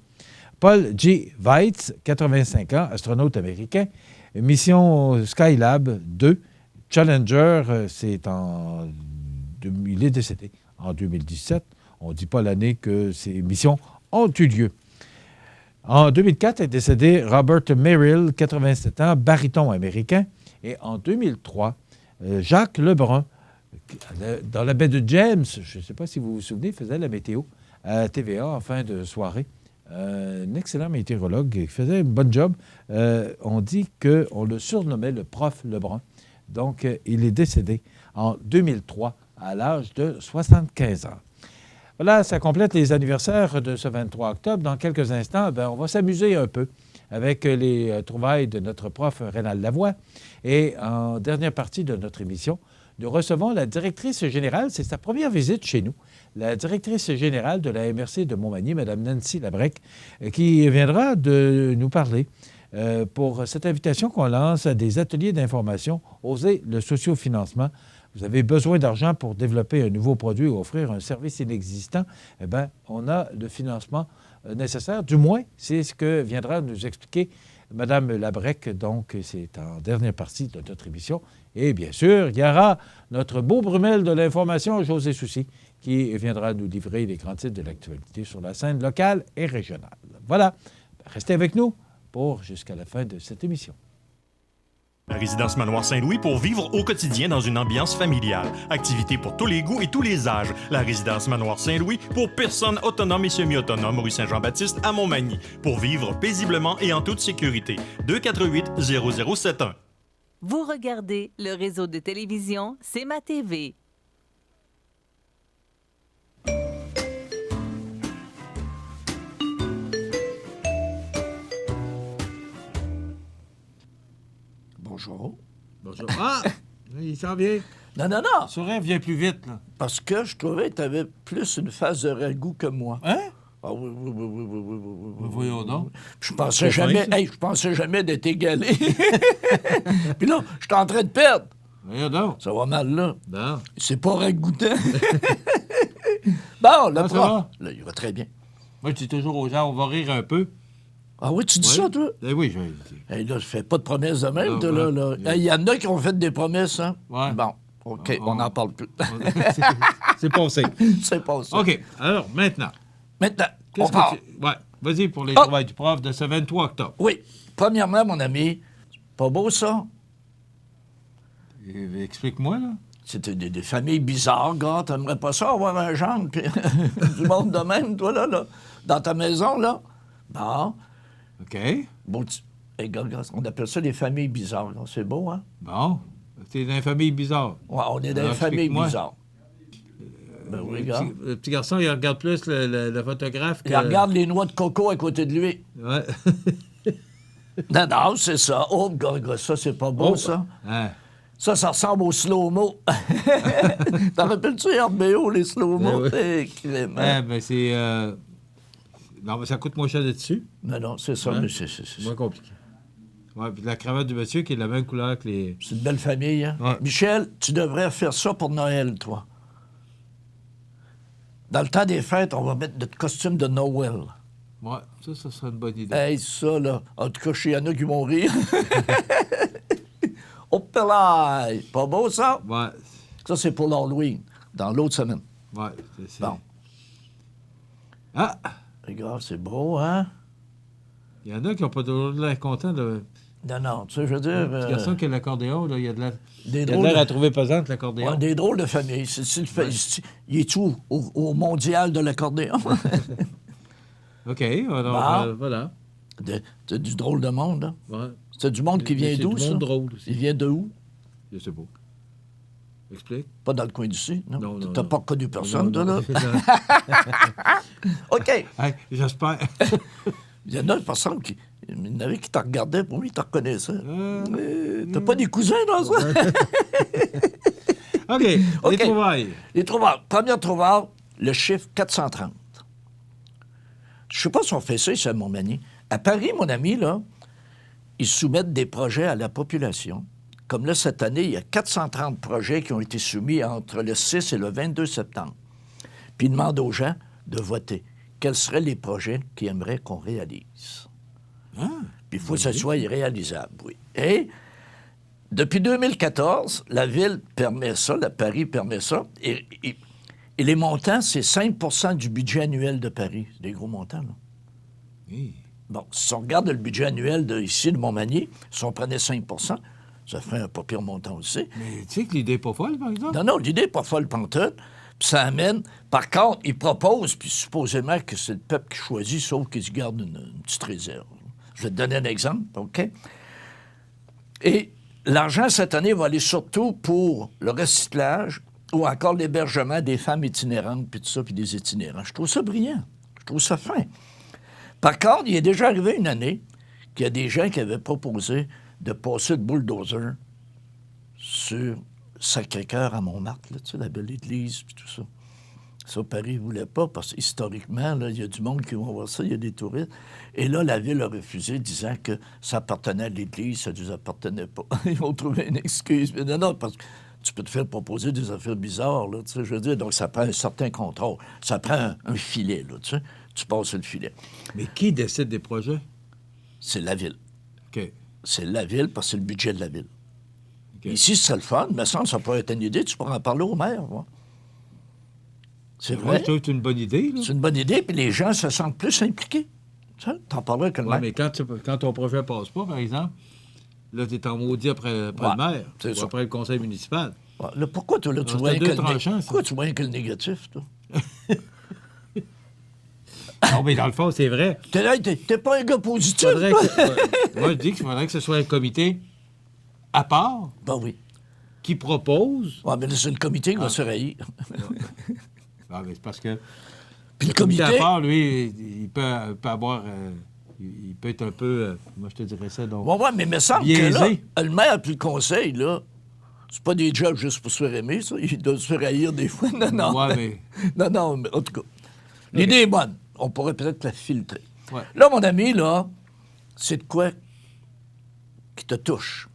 Paul G. Weitz, 85 ans, astronaute américain, mission Skylab 2, Challenger, il est décédé en 2017. On ne dit pas l'année que ces missions ont eu lieu. En 2004 est décédé Robert Merrill, 87 ans, baryton américain. Et en 2003, Jacques Lebrun, dans la baie de James, je ne sais pas si vous vous souvenez, faisait la météo à TVA en fin de soirée. Un excellent météorologue qui faisait un bon job. On dit qu'on le surnommait le prof Lebrun. Donc, il est décédé en 2003 à l'âge de 75 ans. Voilà, ça complète les anniversaires de ce 23 octobre. Dans quelques instants, on va s'amuser un peu avec les trouvailles de notre prof Rénal Lavoie. Et en dernière partie de notre émission, nous recevons la directrice générale, c'est sa première visite chez nous, la directrice générale de la MRC de Montmagny, Mme Nancy Labrec, qui viendra de nous parler pour cette invitation qu'on lance à des ateliers d'information, Oser le sociofinancement. Vous avez besoin d'argent pour développer un nouveau produit ou offrir un service inexistant, eh bien, on a le financement nécessaire. Du moins, c'est ce que viendra nous expliquer Mme Labrec. Donc, c'est en dernière partie de notre émission. Et bien sûr, il y aura notre beau Brumel de l'information, José Soucy, qui viendra nous livrer les grands titres de l'actualité sur la scène locale et régionale. Voilà. Restez avec nous pour jusqu'à la fin de cette émission. La résidence Manoir Saint-Louis pour vivre au quotidien dans une ambiance familiale. Activités pour tous les goûts et tous les âges. La résidence Manoir Saint-Louis pour personnes autonomes et semi-autonomes, rue Saint-Jean-Baptiste à Montmagny. Pour vivre paisiblement et en toute sécurité. 248-0071. Vous regardez le réseau de télévision C'est ma TV. Bonjour. Bonjour. Ah! Il s'en vient. Non. Le sourire vient plus vite, là. Parce que je trouvais que tu avais plus une face de ragoût que moi. Hein? Ah oui. Voyons donc. Je pensais jamais d'être égalé. Puis là, je suis en train de perdre. Voyons donc. Ça va mal, là. Non. C'est pas ragoûtant. Bon, le ça prof. va? Là, il va très bien. Moi, je dis toujours aux gens, on va rire un peu. Ah oui, tu dis ça, toi? Ben oui, je... Hey, là, je fais pas de promesses de même, Ah, toi, là. ouais. Il y en a qui ont fait des promesses, hein? Ouais. Bon, OK, on n'en parle plus. C'est passé. C'est passé. OK. Alors, maintenant, Maintenant, on qu'est-ce part. que tu... Ouais, vas-y pour les trouvailles du prof de ce 23 octobre. Oui. Premièrement, mon ami, pas beau, ça? Explique-moi, là. C'était des familles bizarres, gars. T'aimerais pas ça, avoir un genre, puis du monde de même, toi, là, dans ta maison, là? Bon. OK. Bon, hey, gars, on appelle ça des familles bizarres, là. C'est beau, hein? Bon. T'es dans une famille bizarre. Ouais, on est dans Alors, des familles explique-moi. bizarres. Ben oui, gars. Le petit garçon, il regarde plus le photographe que... Il regarde les noix de coco à côté de lui. Ouais. Non, c'est ça. Oh, gars, ça, c'est pas beau, ça. Hein. Ça ressemble au slow-mo. T'en rappelles-tu, RBO, les slow-mo? Ben oui. Ben c'est... Non, mais ça coûte moins cher dessus. non, c'est ça, Hein? mais c'est Moins compliqué. Ouais, puis la cravate du monsieur qui est de la même couleur que les... C'est une belle famille, hein? Ouais. Michel, tu devrais faire ça pour Noël, toi. Dans le temps des fêtes, on va mettre notre costume de Noël. Ouais, ça serait une bonne idée. Hey, ça, là. En tout cas, il y en a qui vont rire. Hop là! Pas beau, ça? Ouais. Ça, c'est pour l'Halloween, dans l'autre semaine. Ouais, c'est... Bon. Ah! Regarde, c'est beau, hein? Il y en a qui n'ont pas toujours l'air contents de... Non, tu sais, je veux dire... Le petit garçon qui a l'accordéon, là, il y a de l'air... des Il y a de drôles l'air de- à trouver pesante, l'accordéon. Ouais, des drôles de famille. Il est tout au mondial de l'accordéon. OK, alors, Bon. voilà. C'est du drôle de monde, hein? Ouais. C'est du monde qui Mais vient c'est d'où, du ça? monde drôle aussi. Il vient de où? Je sais pas. Explique. Pas dans le coin d'ici, non? Non, T'as non. pas connu personne, Non, toi, là? non. OK. Hey, j'espère. Il y en a, par exemple, il y en avait qui te regardaient, pour lui, ils te reconnaissaient. T'as pas des cousins dans ça? OK, les OK. trouvailles. Les trouvailles. Première trouvaille, le chiffre 430. Je sais pas si on fait ça ici à Montmagny. À Paris, mon ami, là, ils soumettent des projets à la population. Comme là, cette année, il y a 430 projets qui ont été soumis entre le 6 et le 22 septembre. Puis ils demandent aux gens de voter. Quels seraient les projets qu'ils aimeraient qu'on réalise? Ah, Puis il faut que ce soit irréalisable, oui. Et depuis 2014, la Ville permet ça, la Paris permet ça. Et les montants, c'est 5 du budget annuel de Paris. C'est des gros montants, là. oui. Bon, si on regarde le budget annuel ici de Montmagny, si on prenait 5 ça ferait un pas pire montant aussi. Mais tu sais que l'idée n'est pas folle, par exemple? Non, l'idée n'est pas folle pantoute. Puis ça amène... Par contre, ils proposent, puis supposément que c'est le peuple qui choisit, sauf qu'ils se gardent une petite réserve. Je vais te donner un exemple, OK? Et l'argent, cette année, va aller surtout pour le recyclage ou encore l'hébergement des femmes itinérantes, puis tout ça, puis des itinérants. Je trouve ça brillant. Je trouve ça fin. Par contre, il est déjà arrivé une année qu'il y a des gens qui avaient proposé de passer le bulldozer sur Sacré-Cœur à Montmartre, là, tu sais, la belle église, puis tout ça. Ça, Paris ne voulait pas, parce que historiquement, là, il y a du monde qui va voir ça, il y a des touristes. Et là, la Ville a refusé, disant que ça appartenait à l'Église, ça ne nous appartenait pas. Ils ont trouvé une excuse. Mais non, parce que tu peux te faire proposer des affaires bizarres, là, tu sais, je veux dire. Donc, ça prend un certain contrôle. Ça prend un filet, là, tu sais. Tu passes le filet. Mais qui décide des projets? C'est la Ville. OK. C'est la Ville, parce que c'est le budget de la Ville. OK. Ici, c'est le fun, mais ça pourrait être une idée. Tu pourrais en parler au maire, moi. C'est Moi, vrai. je trouve que c'est une bonne idée, là. C'est une bonne idée, puis les gens se sentent plus impliqués. Ça, t'en parleras avec le Ouais, maire. mais quand ton projet passe pas, par exemple, là, tu es en maudit après le maire, c'est ou ça. après le conseil municipal. Ouais, là, pourquoi toi, là, tu Non, vois c'est que deux tranchants, ça. pourquoi tu vois que le négatif, toi? Non, mais dans le fond, c'est vrai. T'es pas un gars positif, Faudrait toi? que- moi, je dis qu'il faudrait que ce soit un comité à part Ben oui. qui propose. Ouais, mais là, c'est le comité qui va se railler. Ah, mais c'est parce que Puis le comité comité... à part, lui, il peut avoir. Il peut être un peu. Moi, je te dirais ça. Donc, Ouais, mais il me semble que là, biaisé. le maire puis le conseil, là, c'est pas des jobs juste pour se faire aimer, ça. Ils doivent se faire haïr des fois. Non. Ouais, mais. Non, mais en tout cas, l'idée est bonne. On pourrait peut-être la filtrer. Ouais. Là, mon ami, là, c'est de quoi qui te touche.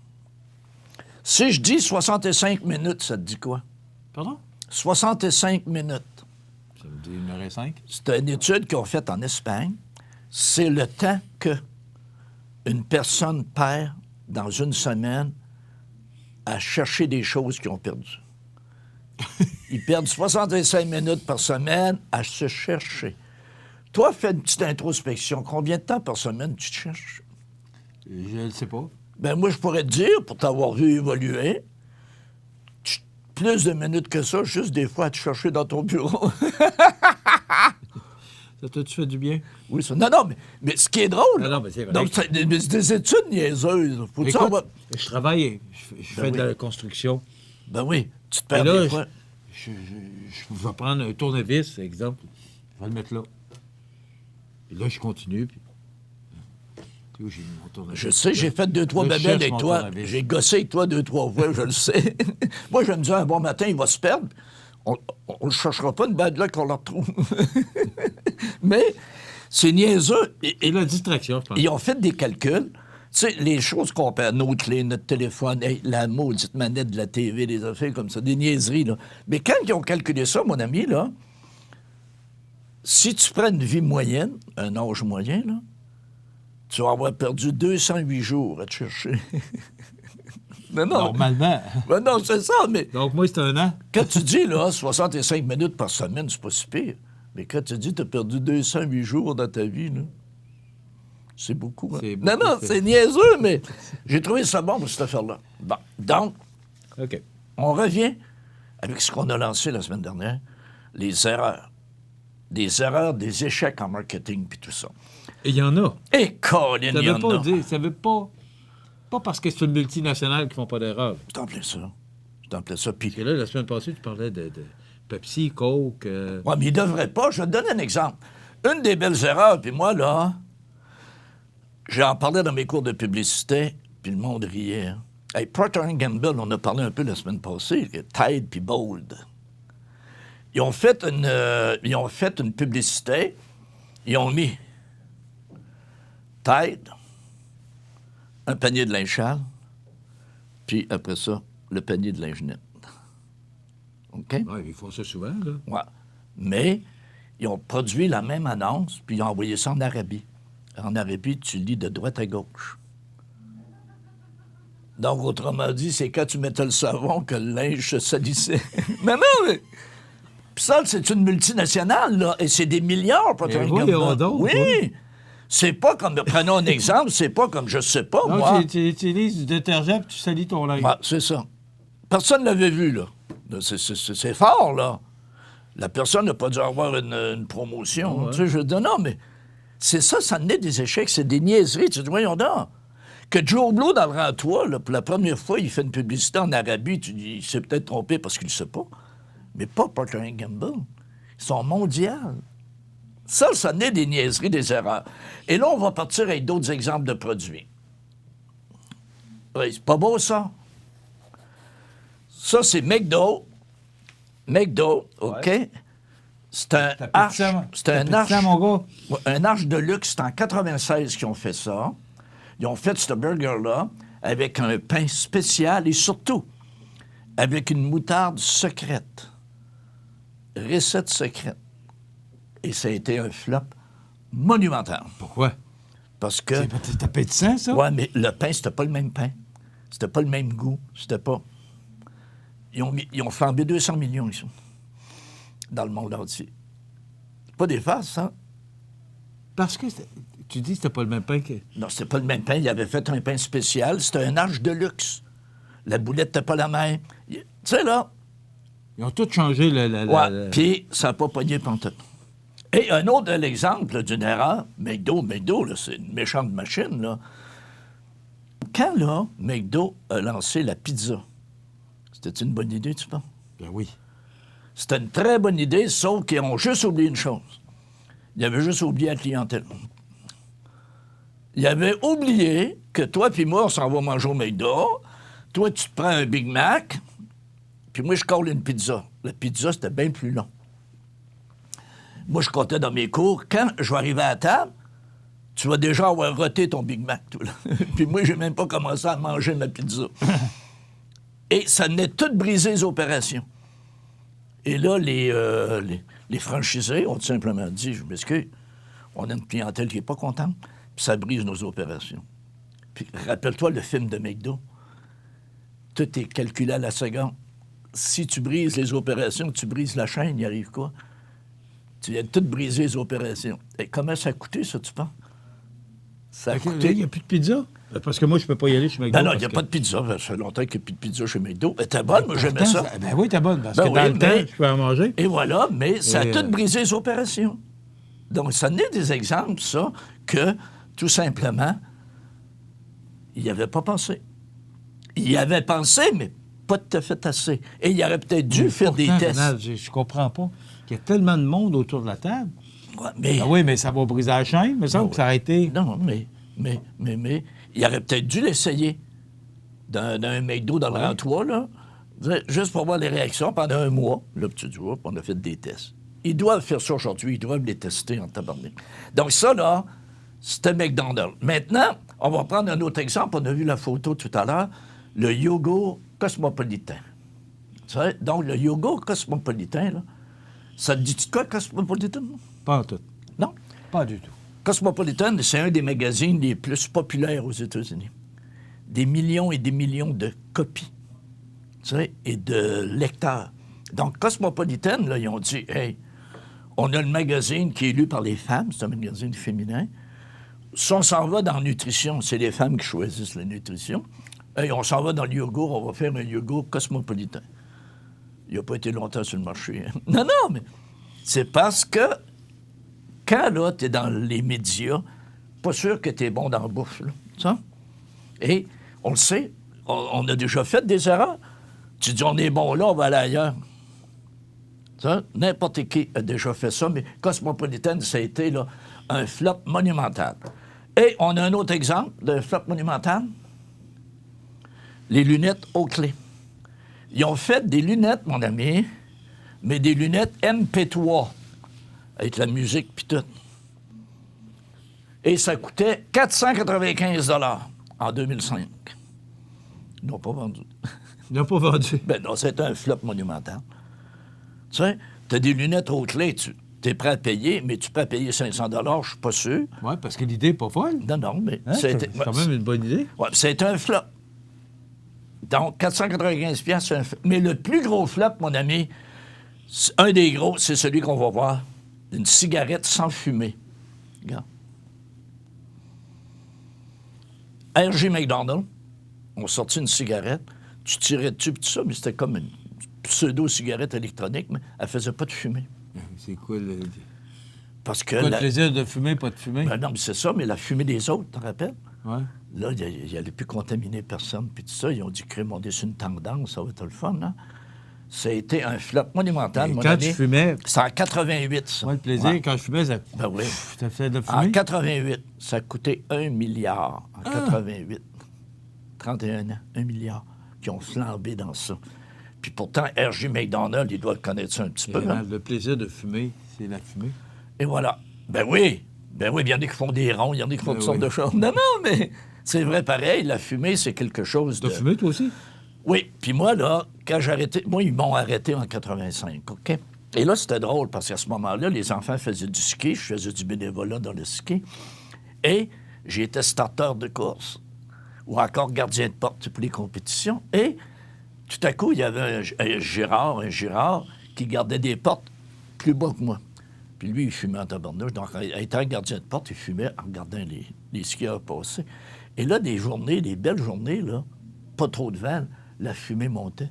Si je dis 65 minutes, ça te dit quoi? Pardon? 65 minutes. Ça me dit numéro 5. C'est une étude qu'ils ont faite en Espagne. C'est le temps que une personne perd dans une semaine à chercher des choses qu'ils ont perdues. Ils perdent 65 minutes par semaine à se chercher. Toi, fais une petite introspection. Combien de temps par semaine tu te cherches? Je ne sais pas. Ben moi, je pourrais te dire, pour t'avoir vu évoluer, plus de minutes que ça, juste des fois à te chercher dans ton bureau. Ça t'a-tu fait du bien? Oui, ça. Non, mais ce qui est drôle. Non, mais c'est vrai. Donc, c'est des études niaiseuses. Faut-tu Écoute, avoir... je travaille, je fais de la construction. Ben oui, tu te Et perds là, des fois. je vais prendre un tournevis, exemple. Je vais le mettre là. Puis là, je continue. Puis... Tu vois, j'ai mis mon tournevis. Je sais, j'ai fait 2-3 Là, je babelles cherche avec mon toi. tournevis. J'ai gossé avec toi 2-3 fois, je le sais. Moi, je me dis, un bon matin, il va se perdre. On ne cherchera pas une bague là qu'on la retrouve. Mais c'est niaiseux. Et la distraction, je pense. Ils ont fait des calculs. Tu sais, les choses qu'on perd, nos clés, notre téléphone, hey, la maudite manette de la TV, des affaires comme ça, des niaiseries, là. Mais quand ils ont calculé ça, mon ami, là, si tu prends une vie moyenne, un âge moyen, là, tu vas avoir perdu 208 jours à te chercher. Mais non. Normalement. Mais non, c'est ça, mais... Donc, moi, c'est un an. Quand tu dis, là, 65 minutes par semaine, c'est pas si pire. Mais quand tu dis que tu as perdu 208 jours dans ta vie, là, c'est beaucoup. Hein? C'est beaucoup, Non, c'est niaiseux, mais j'ai trouvé ça bon pour cette affaire-là. Bon, donc, OK. on revient avec ce qu'on a lancé la semaine dernière, les erreurs. Des erreurs, des échecs en marketing, puis tout ça. Et il y en a. Et Colin, Ça il y veut en pas a. dire... Ça veut pas... Pas parce que c'est une multinationale qu'ils font pas d'erreur. Je t'en plais ça. Je t'en plais ça. Puis, Parce que là, la semaine passée, tu parlais de Pepsi, Coke... ouais, mais il devrait pas. Je vais te donner un exemple. Une des belles erreurs, puis moi, là, j'en parlais dans mes cours de publicité, puis le monde riait. Hein. Hey, Procter & Gamble, on a parlé un peu la semaine passée, Tide puis Bold. Ils ont fait une publicité, ils ont mis Tide, un panier de linge sale, puis après ça, le panier de linge net. OK? Ouais, ils font ça souvent, là. Ouais. Mais ils ont produit la même annonce, puis ils ont envoyé ça en Arabie. En Arabie, tu lis de droite à gauche. Donc, autrement dit, c'est quand tu mettais le savon que le linge se salissait. Mais non, mais... Puis ça, c'est une multinationale, là, et c'est des milliards, Procter & voyons Gamble. donc, Oui! C'est pas comme... Prenons un exemple, c'est pas comme, je sais pas, Donc, moi... tu utilises du détergent puis tu salis ton linge. Ouais, c'est ça. Personne ne l'avait vu, là. C'est fort, là. La personne n'a pas dû avoir une promotion. Ouais. Tu sais, je dis, non, mais c'est ça, ça naît des échecs, c'est des niaiseries. Tu dis, voyons donc. Que Joe Blow, dans le rang-toi, là, pour la première fois, il fait une publicité en Arabie, tu dis, il s'est peut-être trompé parce qu'il ne sait pas. Mais pas Procter & Gamble. Ils sont mondiaux. Ça naît des niaiseries, des erreurs. Et là, on va partir avec d'autres exemples de produits. Oui, c'est pas beau, ça? Ça, c'est McDo. McDo, OK? Ouais. C'est un arche. C'est un arche. mon gars. Ouais, un arche de luxe. C'est en 96 qu'ils ont fait ça. Ils ont fait ce burger-là avec un pain spécial et surtout avec une moutarde secrète. Recette secrète. Et ça a été un flop monumental. Pourquoi? Parce que... C'est appétissant, ça? Ouais, mais le pain, c'était pas le même pain. C'était pas le même goût. C'était pas... Ils ont flambé 200 millions, ici, dans le monde entier. Pas des farces, hein? Parce que tu dis que c'était pas le même pain que... Non, c'était pas le même pain. Ils avaient fait un pain spécial. C'était un arche de luxe. La boulette n'était pas la même. Tu sais, là... Ils ont tout changé, Ouais, puis ça n'a pas pogné pantoute. Et un autre exemple d'une erreur, McDo, là, c'est une méchante machine, là. Quand, là, McDo a lancé la pizza, c'était une bonne idée, tu penses? Ben oui. C'était une très bonne idée, sauf qu'ils ont juste oublié une chose. Ils avaient juste oublié la clientèle. Ils avaient oublié que toi puis moi, on s'en va manger au McDo. Toi, tu te prends un Big Mac, puis moi, je colle une pizza. La pizza, c'était bien plus long. Moi, je comptais dans mes cours. Quand je vais arriver à la table, tu vas déjà avoir roté ton Big Mac, toi, là. Puis moi, j'ai même pas commencé à manger ma pizza. Et ça venait tout briser les opérations. Et là, les franchisés ont tout simplement dit, je m'excuse, on a une clientèle qui n'est pas contente, puis ça brise nos opérations. Puis rappelle-toi le film de McDo. Tout est calculé à la seconde. si tu brises les opérations, tu brises la chaîne, il arrive quoi? Tu viens de tout briser les opérations. Et comment ça a coûté, ça, tu penses? Ça a coûté... Il n'y a plus de pizza? Parce que moi, je ne peux pas y aller chez McDo. Non, il n'y a pas de pizza. Ça fait longtemps qu'il n'y a plus de pizza chez McDo. Elle était bonne, moi, j'aimais ça. Ben oui, t'es bonne, parce que dans le temps, je peux en manger. Et voilà, mais ça a tout brisé les opérations. Donc, ça n'est des exemples, ça, que, tout simplement, il n'y avait pas pensé. Il y avait pensé, mais pas tout à fait assez. Et il aurait peut-être dû faire des tests. Ronald, je comprends pas. Il y a tellement de monde autour de la table. Ouais, mais... Ah oui, mais ça va briser la chaîne, mais ça, ça a été... Non, mais il aurait peut-être dû l'essayer d'un McDo dans le rang 3, là, juste pour voir les réactions pendant un mois. Là, tu dis, on a fait des tests. Ils doivent faire ça aujourd'hui. Ils doivent les tester en tabarnak. Donc ça, là, c'était McDonald's. Maintenant, on va prendre un autre exemple. On a vu la photo tout à l'heure. Le yogourt cosmopolitain. Donc, le yogourt cosmopolitain, là, ça te dit quoi, Cosmopolitan? Pas en tout. Non? Pas du tout. Cosmopolitan, c'est un des magazines les plus populaires aux États-Unis. Des millions et des millions de copies, et de lecteurs. Donc, Cosmopolitan, là, ils ont dit, hey, on a le magazine qui est lu par les femmes, c'est un magazine féminin. Si on s'en va dans la nutrition, c'est les femmes qui choisissent la nutrition. Hey, on s'en va dans le yogourt, on va faire un yogourt cosmopolitain. Il n'a pas été longtemps sur le marché. Hein? Non, mais c'est parce que quand, là, tu es dans les médias, pas sûr que tu es bon dans la bouffe, là, ça? Et on le sait, on a déjà fait des erreurs. Tu dis, on est bon là, on va aller ailleurs. Ça? N'importe qui a déjà fait ça, mais Cosmopolitan, ça a été là, un flop monumental. Et on a un autre exemple de flop monumental. Les lunettes Oakley. Ils ont fait des lunettes, mon ami, mais des lunettes MP3, avec la musique pis tout. Et ça coûtait 495 $ en 2005. Ils n'ont pas vendu. Ils n'ont pas vendu. Ben non, c'est un flop monumental. Tu sais, t'as des lunettes Oakley, tu es prêt à payer, mais tu peux payer 500 $, je suis pas sûr. Oui, parce que l'idée n'est pas folle. Non, mais... Hein? C'est quand même une bonne idée. Oui, c'est un flop. Donc, 495 $, c'est un flop. Mais le plus gros flop, mon ami, un des gros, c'est celui qu'on va voir. Une cigarette sans fumée. Regarde. R.J. McDonald ont sorti une cigarette. Tu tirais dessus, tout ça, mais c'était comme une pseudo-cigarette électronique, mais elle faisait pas de fumée. C'est quoi le... Parce que... Pas de plaisir de fumer, pas de fumée? Ben non, mais c'est ça, mais la fumée des autres, tu te rappelles? Oui. Là, il n'allait plus contaminer personne, puis tout ça. Ils ont dit, crème, on est sur une tendance, ça va être le fun, hein? Ça a été un flop monumental, mon quand ami. tu fumais... C'est en 88, ça. Moi, le plaisir, quand je fumais, ça... Ben oui. Ça fait de la fumée? En 88, ça a coûté 1 milliard. En 88. 31 ans, 1 milliard, qui ont flambé dans ça. Puis pourtant, R.J. McDonald, il doit connaître ça un petit peu. Hein? Le plaisir de fumer, c'est la fumée. Et voilà. Ben oui, il y en a qui font des ronds, il y en a qui font toutes sortes de choses. Non, mais c'est vrai pareil, la fumée, c'est quelque chose de... T'as fumé, toi aussi? Oui, puis moi, là, quand j'ai arrêté... Moi, ils m'ont arrêté en 85, OK? Et là, c'était drôle, parce qu'à ce moment-là, les enfants faisaient du ski, je faisais du bénévolat dans le ski, et j'étais starter de course, ou encore gardien de porte pour les compétitions, et tout à coup, il y avait un Girard qui gardait des portes plus bas que moi. Puis lui, il fumait en tabarnouche. Donc, étant gardien de porte, il fumait en regardant les skieurs passer. Et là, des belles journées, là, pas trop de vent, la fumée montait.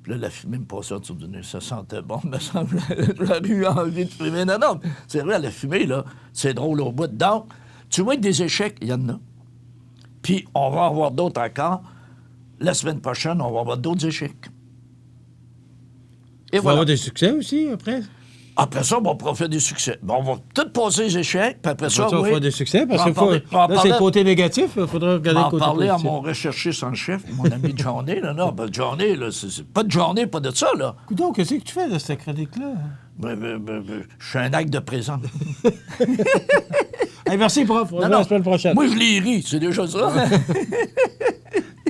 Puis là, la fumée me passait autour du nez. Ça sentait bon, me semble. J'aurais eu envie de fumer. Non, c'est vrai, la fumée, là, c'est drôle au bout. Donc, tu vois, des échecs, il y en a. Puis, on va en avoir d'autres encore. La semaine prochaine, on va avoir d'autres échecs. Et il va y avoir des succès aussi, après? Après ça, on va faire des succès. Bon, on va tout passer les échecs, puis après ça, on va faire des succès, parce que là, c'est le côté négatif. Il faudra regarder le côté positif. On va parler à mon recherchiste en chef, mon ami Johnny. Non, Johnny, là, c'est pas de Johnny, pas de ça, là. Coudonc, qu'est-ce que tu fais de cette chronique-là? Je suis un acte de présence. Hey, merci, prof. On se voit la semaine prochaine. Moi, je l'ai ri, c'est déjà ça.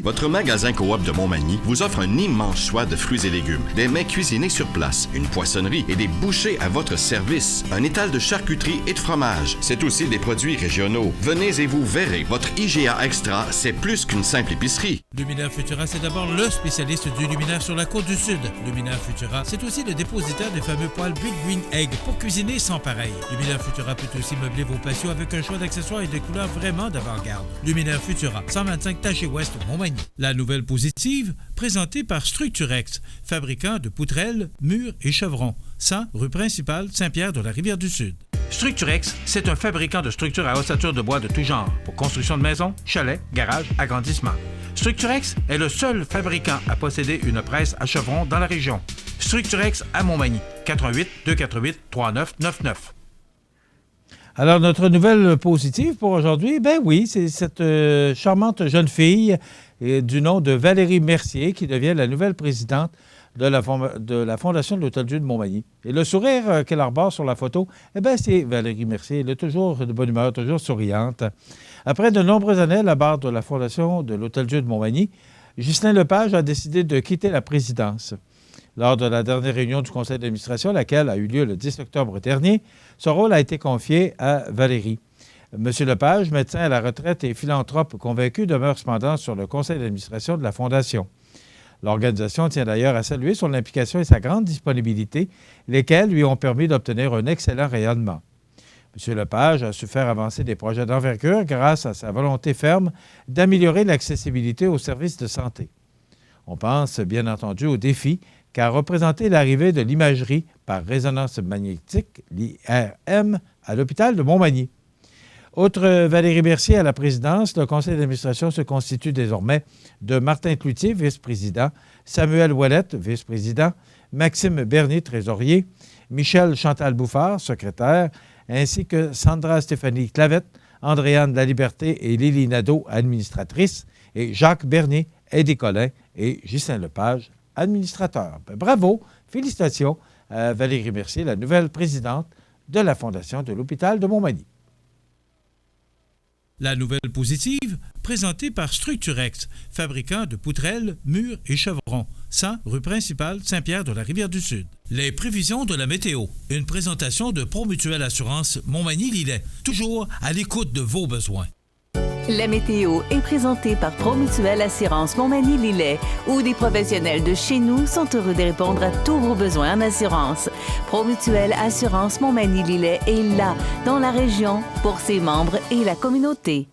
Votre magasin Coop de Montmagny vous offre un immense choix de fruits et légumes, des mets cuisinés sur place, une poissonnerie et des bouchers à votre service, un étal de charcuterie et de fromage. C'est aussi des produits régionaux. Venez et vous verrez, votre IGA Extra, c'est plus qu'une simple épicerie. Luminaire Futura, c'est d'abord le spécialiste du luminaire sur la Côte-du-Sud. Luminaire Futura, c'est aussi le dépositaire des fameux poêles Big Green Egg pour cuisiner sans pareil. Luminaire Futura peut aussi meubler vos patios avec un choix d'accessoires et de couleurs vraiment d'avant-garde. Luminaire Futura, 125 Taché Ouest, Montmagny. La nouvelle positive, présentée par Structurex, fabricant de poutrelles, murs et chevrons. 100 rue principale Saint-Pierre de la Rivière-du-Sud. Structurex, c'est un fabricant de structures à ossature de bois de tout genre pour construction de maisons, chalets, garages, agrandissements. Structurex est le seul fabricant à posséder une presse à chevrons dans la région. Structurex à Montmagny, 88 248 3999. Alors, notre nouvelle positive pour aujourd'hui, ben oui, c'est cette charmante jeune fille du nom de Valérie Mercier qui devient la nouvelle présidente de la Fondation de l'Hôtel-Dieu de Montmagny. Et le sourire qu'elle arbore sur la photo, eh bien, c'est Valérie Mercier. Elle est toujours de bonne humeur, toujours souriante. Après de nombreuses années à la barre de la Fondation de l'Hôtel-Dieu de Montmagny, Ghislain Lepage a décidé de quitter la présidence. Lors de la dernière réunion du conseil d'administration, laquelle a eu lieu le 10 octobre dernier, son rôle a été confié à Valérie. M. Lepage, médecin à la retraite et philanthrope convaincu, demeure cependant sur le conseil d'administration de la Fondation. L'organisation tient d'ailleurs à saluer son implication et sa grande disponibilité, lesquelles lui ont permis d'obtenir un excellent rayonnement. M. Lepage a su faire avancer des projets d'envergure grâce à sa volonté ferme d'améliorer l'accessibilité aux services de santé. On pense bien entendu aux défis qu'a représenté l'arrivée de l'imagerie par résonance magnétique, l'IRM, à l'hôpital de Montmagny. Outre Valérie Mercier à la présidence, le conseil d'administration se constitue désormais de Martin Cloutier, vice-président, Samuel Ouellette, vice-président, Maxime Bernier, trésorier, Michel Chantal Bouffard, secrétaire, ainsi que Sandra Stéphanie Clavette, Andréane Laliberté et Lily Nadeau, administratrice, et Jacques Bernier, Eddie Collin et Ghislain Lepage, administrateur. Bravo, félicitations à Valérie Mercier, la nouvelle présidente de la Fondation de l'Hôpital de Montmagny. La nouvelle positive, présentée par Structurex, fabricant de poutrelles, murs et chevrons. 100 rue principale Saint-Pierre de la Rivière-du-Sud. Les prévisions de la météo. Une présentation de Promutuelle Assurance Montmagny-Lillet. Toujours à l'écoute de vos besoins. La météo est présentée par Promutuelle Assurance Montmagny-Lillet, où des professionnels de chez nous sont heureux de répondre à tous vos besoins en assurance. Promutuelle Assurance Montmagny-Lillet est là, dans la région, pour ses membres et la communauté.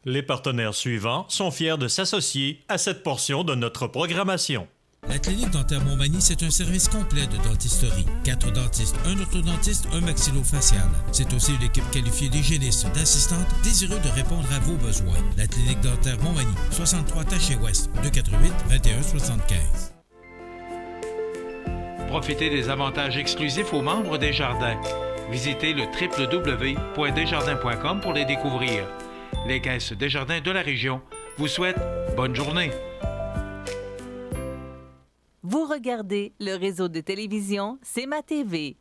Les partenaires suivants sont fiers de s'associer à cette portion de notre programmation. La clinique dentaire Montmagny, c'est un service complet de dentisterie. 4 dentistes, un orthodontiste, un maxillofacial. C'est aussi une équipe qualifiée d'hygiénistes, d'assistantes, désireux de répondre à vos besoins. La clinique dentaire Montmagny, 63 Taché Ouest, 248 21 75. Profitez des avantages exclusifs aux membres des Jardins. Visitez le www.desjardins.com pour les découvrir. Les caisses Desjardins de la région vous souhaitent bonne journée. Vous regardez le réseau de télévision C'est ma TV.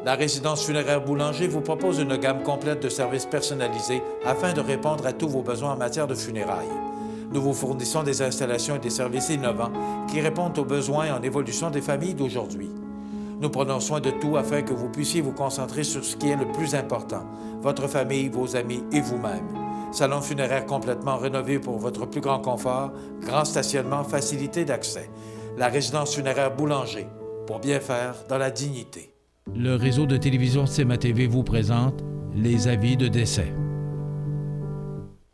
La résidence funéraire Boulanger vous propose une gamme complète de services personnalisés afin de répondre à tous vos besoins en matière de funérailles. Nous vous fournissons des installations et des services innovants qui répondent aux besoins en évolution des familles d'aujourd'hui. Nous prenons soin de tout afin que vous puissiez vous concentrer sur ce qui est le plus important, votre famille, vos amis et vous-même. Salon funéraire complètement rénové pour votre plus grand confort, grand stationnement, facilité d'accès. La résidence funéraire Boulanger, pour bien faire dans la dignité. Le réseau de télévision C'est ma TV vous présente les avis de décès.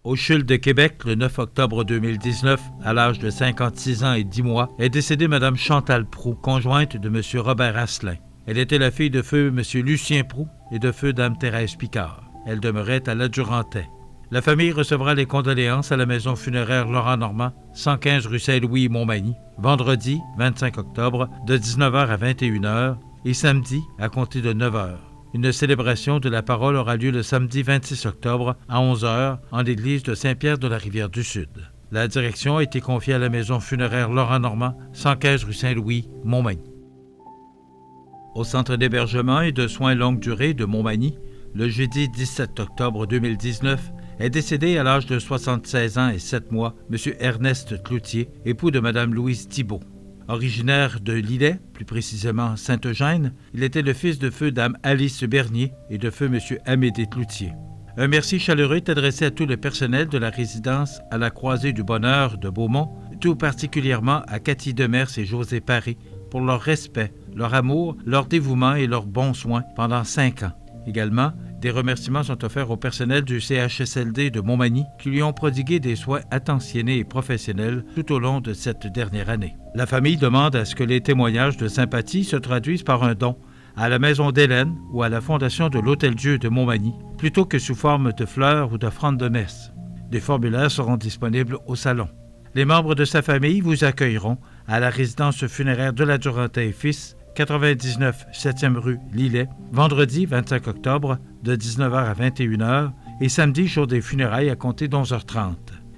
Au CHUL de Québec, le 9 octobre 2019, à l'âge de 56 ans et 10 mois, est décédée Mme Chantal Proulx, conjointe de M. Robert Asselin. Elle était la fille de feu M. Lucien Proulx et de feu Dame Thérèse Picard. Elle demeurait à l'Adjurantais. La famille recevra les condoléances à la maison funéraire Laurent Normand, 115 rue Saint-Louis, Montmagny, vendredi 25 octobre, de 19h à 21h et samedi à compter de 9h. Une célébration de la parole aura lieu le samedi 26 octobre à 11h en l'église de Saint-Pierre de la Rivière-du-Sud. La direction a été confiée à la maison funéraire Laurent Normand, 115 rue Saint-Louis, Montmagny. Au centre d'hébergement et de soins longue durée de Montmagny, le jeudi 17 octobre 2019, est décédé à l'âge de 76 ans et 7 mois M. Ernest Cloutier, époux de Mme Louise Thibault. Originaire de Lillet, plus précisément Sainte-Eugène, il était le fils de feu Dame Alice Bernier et de feu M. Amédée Cloutier. Un merci chaleureux est adressé à tout le personnel de la résidence à la Croisée du Bonheur de Beaumont, tout particulièrement à Cathy Demers et José Paré, pour leur respect, leur amour, leur dévouement et leurs bons soins pendant 5 ans. Également, des remerciements sont offerts au personnel du CHSLD de Montmagny qui lui ont prodigué des soins attentionnés et professionnels tout au long de cette dernière année. La famille demande à ce que les témoignages de sympathie se traduisent par un don à la Maison d'Hélène ou à la Fondation de l'Hôtel-Dieu de Montmagny, plutôt que sous forme de fleurs ou d'offrandes de messe. Des formulaires seront disponibles au salon. Les membres de sa famille vous accueilleront à la résidence funéraire de l'Adjurantais et Fils, 99 7e rue Lillet, vendredi 25 octobre de 19h à 21h et samedi jour des funérailles à compter d'11h30.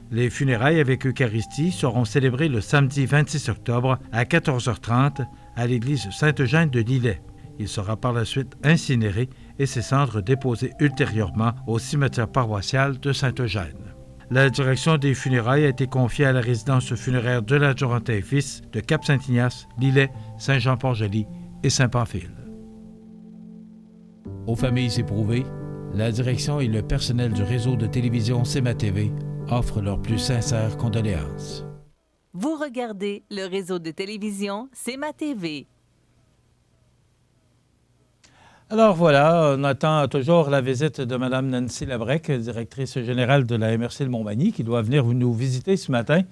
Les funérailles avec Eucharistie seront célébrées le samedi 26 octobre à 14h30 à l'église Sainte-Eugène de Lillet. Il sera par la suite incinéré et ses cendres déposées ultérieurement au cimetière paroissial de Sainte-Eugène. La direction des funérailles a été confiée à la résidence funéraire de l'Adjurantais et Fils de Cap-Saint-Ignace, Lillet, Saint-Jean-Port-Joli et Saint-Pamphile. Aux familles éprouvées, la direction et le personnel du réseau de télévision CEMA TV offrent leurs plus sincères condoléances. Vous regardez le réseau de télévision CEMA TV. Alors voilà, on attend toujours la visite de Mme Nancy Labrec, directrice générale de la MRC de Montmagny, qui doit venir nous visiter ce matin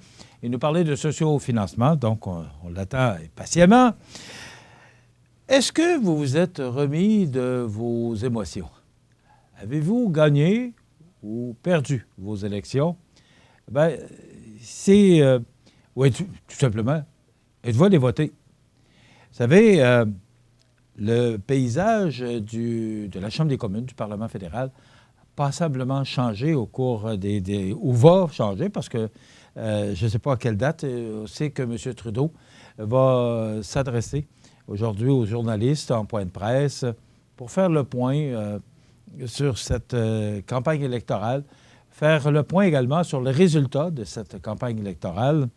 et nous parler de socio-financement. Donc, on l'attend patiemment. Est-ce que vous vous êtes remis de vos émotions? Avez-vous gagné ou perdu vos élections? Bien, c'est... oui, tout simplement, êtes-vous allé voter? Vous savez... le paysage de la Chambre des communes, du Parlement fédéral, a passablement changé au cours ou va changer parce que je ne sais pas à quelle date, on sait que M. Trudeau va s'adresser aujourd'hui aux journalistes en point de presse pour faire le point sur cette campagne électorale, faire le point également sur le résultat de cette campagne électorale.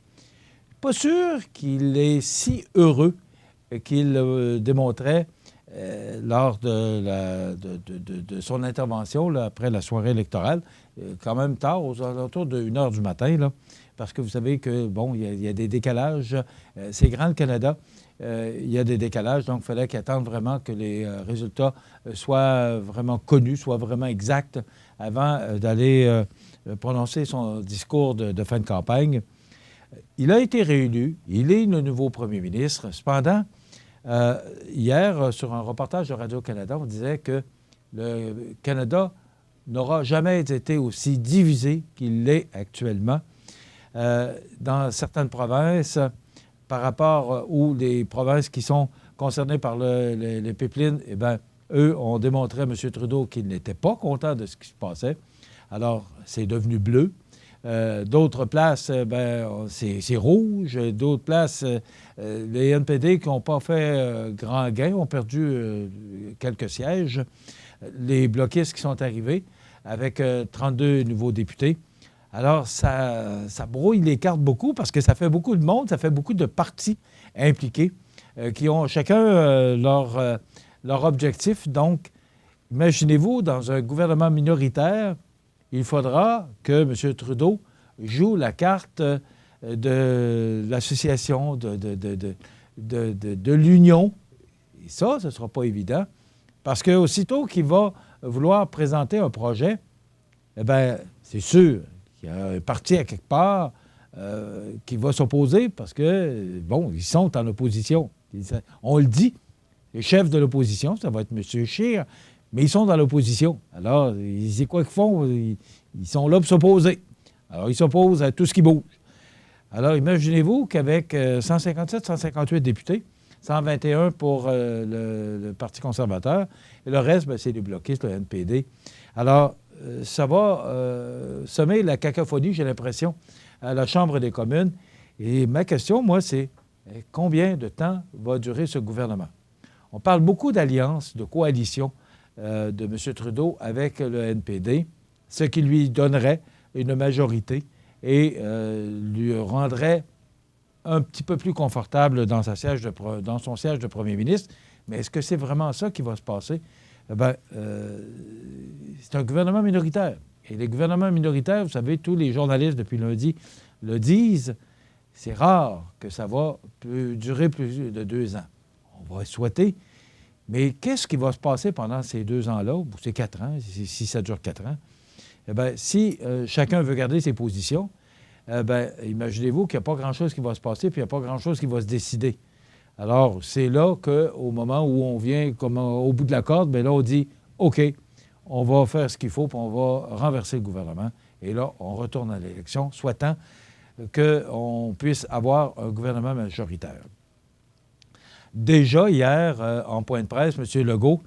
Pas sûr qu'il est si heureux qu'il démontrait lors de son intervention là, après la soirée électorale, quand même tard, aux alentours de 1h du matin, là, parce que vous savez que, bon, il y a des décalages. C'est grand, le Canada. Il y a des décalages, donc il fallait qu'il attende vraiment que les résultats soient vraiment connus, soient vraiment exacts avant d'aller prononcer son discours de fin de campagne. Il a été réélu. Il est le nouveau premier ministre. Cependant, hier, sur un reportage de Radio-Canada, on disait que le Canada n'aura jamais été aussi divisé qu'il l'est actuellement. Dans certaines provinces, par rapport aux les provinces qui sont concernées par les pipelines, eh bien, eux ont démontré à M. Trudeau qu'ils n'étaient pas contents de ce qui se passait. Alors, c'est devenu bleu. D'autres places, c'est rouge. D'autres places, les NPD qui n'ont pas fait grand gain ont perdu quelques sièges. Les bloquistes qui sont arrivés avec 32 nouveaux députés. Alors, ça brouille les cartes beaucoup parce que ça fait beaucoup de monde, ça fait beaucoup de partis impliqués qui ont chacun leur objectif. Donc, imaginez-vous, dans un gouvernement minoritaire, il faudra que M. Trudeau joue la carte de l'association, de l'union. Et ça, ce ne sera pas évident. Parce qu'aussitôt qu'il va vouloir présenter un projet, eh bien, c'est sûr qu'il y a un parti à quelque part qui va s'opposer parce que, bon, ils sont en opposition. On le dit. les chefs de l'opposition, ça va être M. Scheer, mais ils sont dans l'opposition. Alors, c'est quoi qu'ils font? Ils sont là pour s'opposer. Alors, ils s'opposent à tout ce qui bouge. Alors, imaginez-vous qu'avec 157, 158 députés, 121 pour le Parti conservateur, et le reste, c'est les bloquistes, le NPD. Alors, ça va semer la cacophonie, j'ai l'impression, à la Chambre des communes. Et ma question, moi, c'est combien de temps va durer ce gouvernement? On parle beaucoup d'alliance, de coalition de M. Trudeau avec le NPD, ce qui lui donnerait une majorité et lui rendrait un petit peu plus confortable dans son siège de premier ministre. Mais est-ce que c'est vraiment ça qui va se passer? C'est un gouvernement minoritaire. Et les gouvernements minoritaires, vous savez, tous les journalistes depuis lundi le disent, c'est rare que ça va durer plus de 2 ans. On va souhaiter. Mais qu'est-ce qui va se passer pendant ces 2 ans-là, ou ces 4 ans, si ça dure 4 ans? Eh bien, si chacun veut garder ses positions, imaginez-vous qu'il n'y a pas grand-chose qui va se passer, puis il n'y a pas grand-chose qui va se décider. Alors, c'est là qu'au moment où on vient comme au bout de la corde, bien là, on dit, OK, on va faire ce qu'il faut, puis on va renverser le gouvernement. Et là, on retourne à l'élection, souhaitant qu'on puisse avoir un gouvernement majoritaire. Déjà, hier, en point de presse, M. Legault,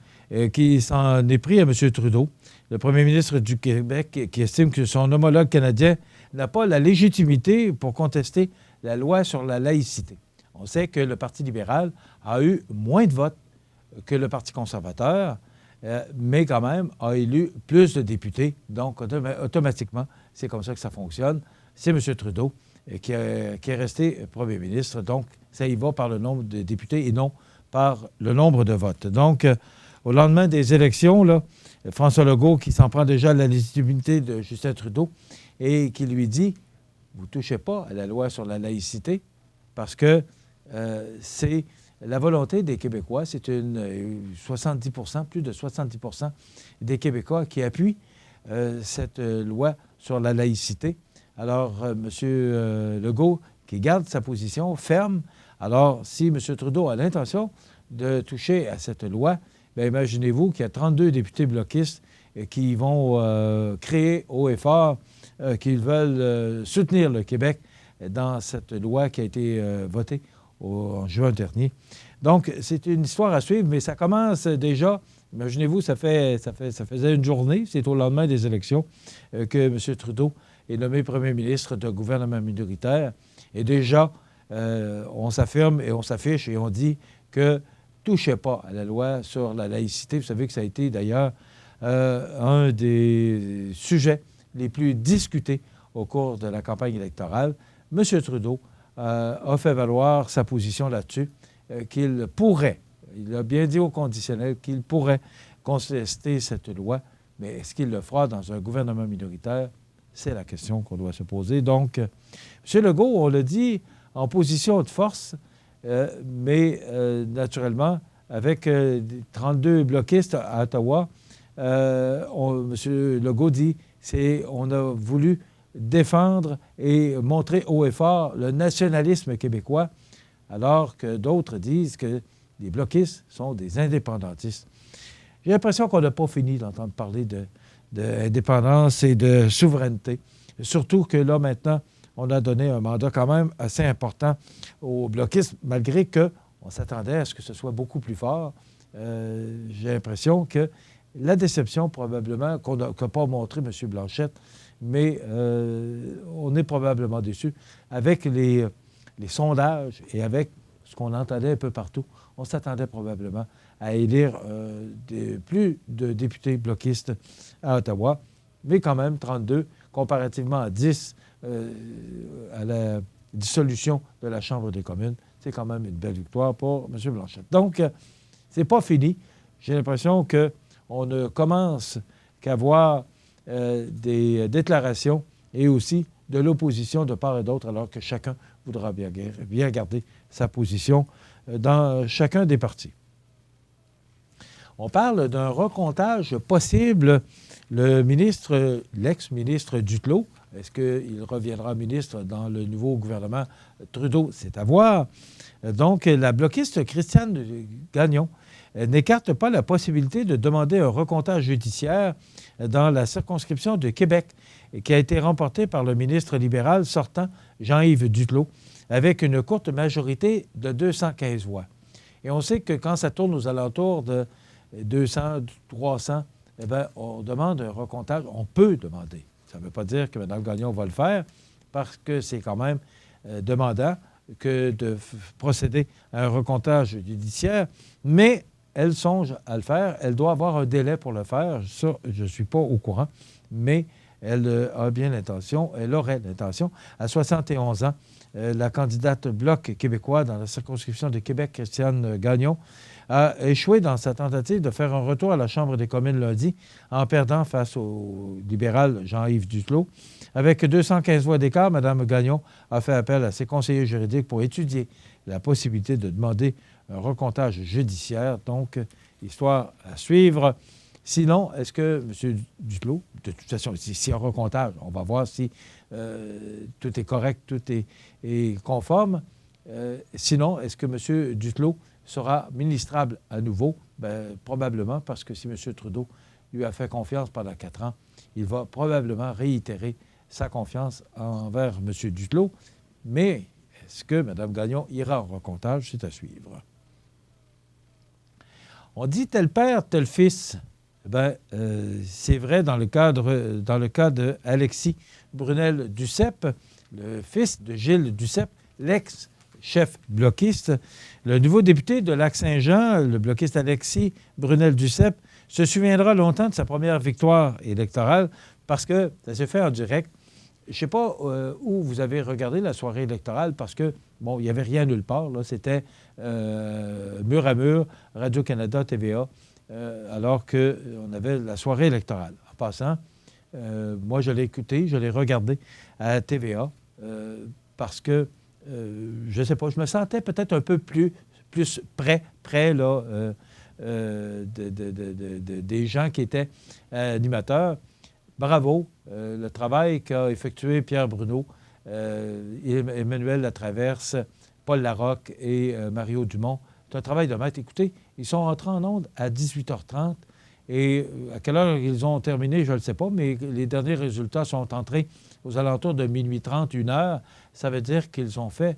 qui s'en est pris à M. Trudeau, le premier ministre du Québec, qui estime que son homologue canadien n'a pas la légitimité pour contester la loi sur la laïcité. On sait que le Parti libéral a eu moins de votes que le Parti conservateur, mais quand même a élu plus de députés. Donc, automatiquement, c'est comme ça que ça fonctionne. C'est M. Trudeau qui est resté premier ministre. Donc, ça y va par le nombre de députés et non par le nombre de votes. Donc, au lendemain des élections, là, François Legault, qui s'en prend déjà à la légitimité de Justin Trudeau et qui lui dit, vous ne touchez pas à la loi sur la laïcité parce que c'est la volonté des Québécois. C'est 70 %, plus de 70 % des Québécois qui appuient cette loi sur la laïcité. Alors, M. Legault, qui garde sa position ferme, alors si M. Trudeau a l'intention de toucher à cette loi, bien, imaginez-vous qu'il y a 32 députés bloquistes qui vont créer haut et fort, qu'ils veulent soutenir le Québec dans cette loi qui a été votée en juin dernier. Donc, c'est une histoire à suivre, mais ça commence déjà. Imaginez-vous, ça faisait une journée, c'est au lendemain des élections, que M. Trudeau est nommé premier ministre d'un gouvernement minoritaire. Et déjà, on s'affirme et on s'affiche et on dit que touchez pas à la loi sur la laïcité. Vous savez que ça a été d'ailleurs un des sujets les plus discutés au cours de la campagne électorale. M. Trudeau a fait valoir sa position là-dessus, qu'il pourrait, il a bien dit au conditionnel, qu'il pourrait contester cette loi, mais est-ce qu'il le fera dans un gouvernement minoritaire? C'est la question qu'on doit se poser. Donc, M. Legault, on l'a dit, en position de force, mais naturellement, avec 32 bloquistes à Ottawa, M. Legault dit on a voulu défendre et montrer haut et fort le nationalisme québécois, alors que d'autres disent que les bloquistes sont des indépendantistes. J'ai l'impression qu'on n'a pas fini d'entendre parler d'indépendance et de souveraineté, surtout que là, maintenant, on a donné un mandat quand même assez important aux bloquistes, malgré qu'on s'attendait à ce que ce soit beaucoup plus fort. J'ai l'impression que la déception, probablement, qu'on n'a pas montré M. Blanchette, mais on est probablement déçu. Avec les sondages et avec ce qu'on entendait un peu partout, on s'attendait probablement à élire plus de députés bloquistes à Ottawa, mais quand même 32, comparativement à 10 à la dissolution de la Chambre des communes. C'est quand même une belle victoire pour M. Blanchette. Donc, c'est pas fini. J'ai l'impression qu'on ne commence qu'à voir des déclarations et aussi de l'opposition de part et d'autre, alors que chacun voudra bien garder sa position dans chacun des partis. On parle d'un recomptage possible. L'ex-ministre Duclos, est-ce qu'il reviendra ministre dans le nouveau gouvernement Trudeau? C'est à voir. Donc, la bloquiste Christiane Gagnon n'écarte pas la possibilité de demander un recomptage judiciaire dans la circonscription de Québec, qui a été remportée par le ministre libéral sortant, Jean-Yves Duclos, avec une courte majorité de 215 voix. Et on sait que quand ça tourne aux alentours de 200, 300, eh bien, on demande un recomptage. On peut demander. Ça ne veut pas dire que Mme Gagnon va le faire, parce que c'est quand même demandant que de procéder à un recomptage judiciaire, mais elle songe à le faire. Elle doit avoir un délai pour le faire. Ça, je ne suis pas au courant, mais elle a bien l'intention, elle aurait l'intention. À 71 ans, la candidate Bloc québécois dans la circonscription de Québec, Christiane Gagnon, a échoué dans sa tentative de faire un retour à la Chambre des communes lundi en perdant face au libéral Jean-Yves Duclos. Avec 215 voix d'écart, Mme Gagnon a fait appel à ses conseillers juridiques pour étudier la possibilité de demander un recomptage judiciaire. Donc, histoire à suivre. Sinon, est-ce que M. Duclos, de toute façon, si un recomptage, on va voir si tout est correct, tout est conforme. Sinon, est-ce que M. Duclos sera ministrable à nouveau? Bien, probablement, parce que si M. Trudeau lui a fait confiance pendant 4 ans, il va probablement réitérer sa confiance envers M. Duclos. Mais est-ce que Mme Gagnon ira au recomptage? C'est à suivre. On dit tel père, tel fils. Bien, c'est vrai dans le cas d'Alexis Brunel-Duceppe, le fils de Gilles Duceppe, l'ex-chef bloquiste. Le nouveau député de Lac-Saint-Jean, le bloquiste Alexis Brunel-Duceppe, se souviendra longtemps de sa première victoire électorale parce que ça s'est fait en direct. Je ne sais pas où vous avez regardé la soirée électorale parce que, bon, il n'y avait rien nulle part. Là. C'était mur à mur, Radio-Canada, TVA, alors qu'on avait la soirée électorale. En passant, moi, je l'ai écouté, je l'ai regardé à TVA parce que, je ne sais pas, je me sentais peut-être un peu plus près là, des gens qui étaient animateurs. Bravo, le travail qu'a effectué Pierre Bruno, Emmanuel Latraverse, Paul Larocque et Mario Dumont. C'est un travail de maître. Écoutez, ils sont entrés en onde à 18h30 et à quelle heure ils ont terminé, je ne le sais pas, mais les derniers résultats sont entrés aux alentours de minuit 30, 1h. Ça veut dire qu'ils ont fait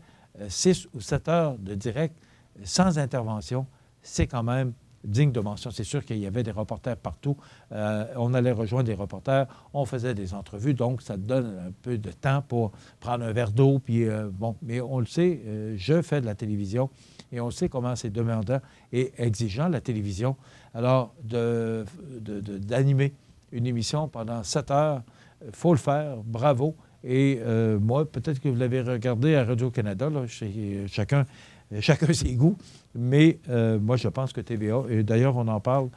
6 ou 7 heures de direct sans intervention. C'est quand même digne de mention. C'est sûr qu'il y avait des reporters partout. On allait rejoindre des reporters. On faisait des entrevues. Donc, ça donne un peu de temps pour prendre un verre d'eau. Puis, bon, mais on le sait, je fais de la télévision et on sait comment c'est demandant et exigeant, la télévision. Alors, d'animer une émission pendant 7 heures, il faut le faire. Bravo. Et moi, peut-être que vous l'avez regardé à Radio-Canada, là, chacun ses goûts, mais moi, je pense que TVA, et d'ailleurs, on en parle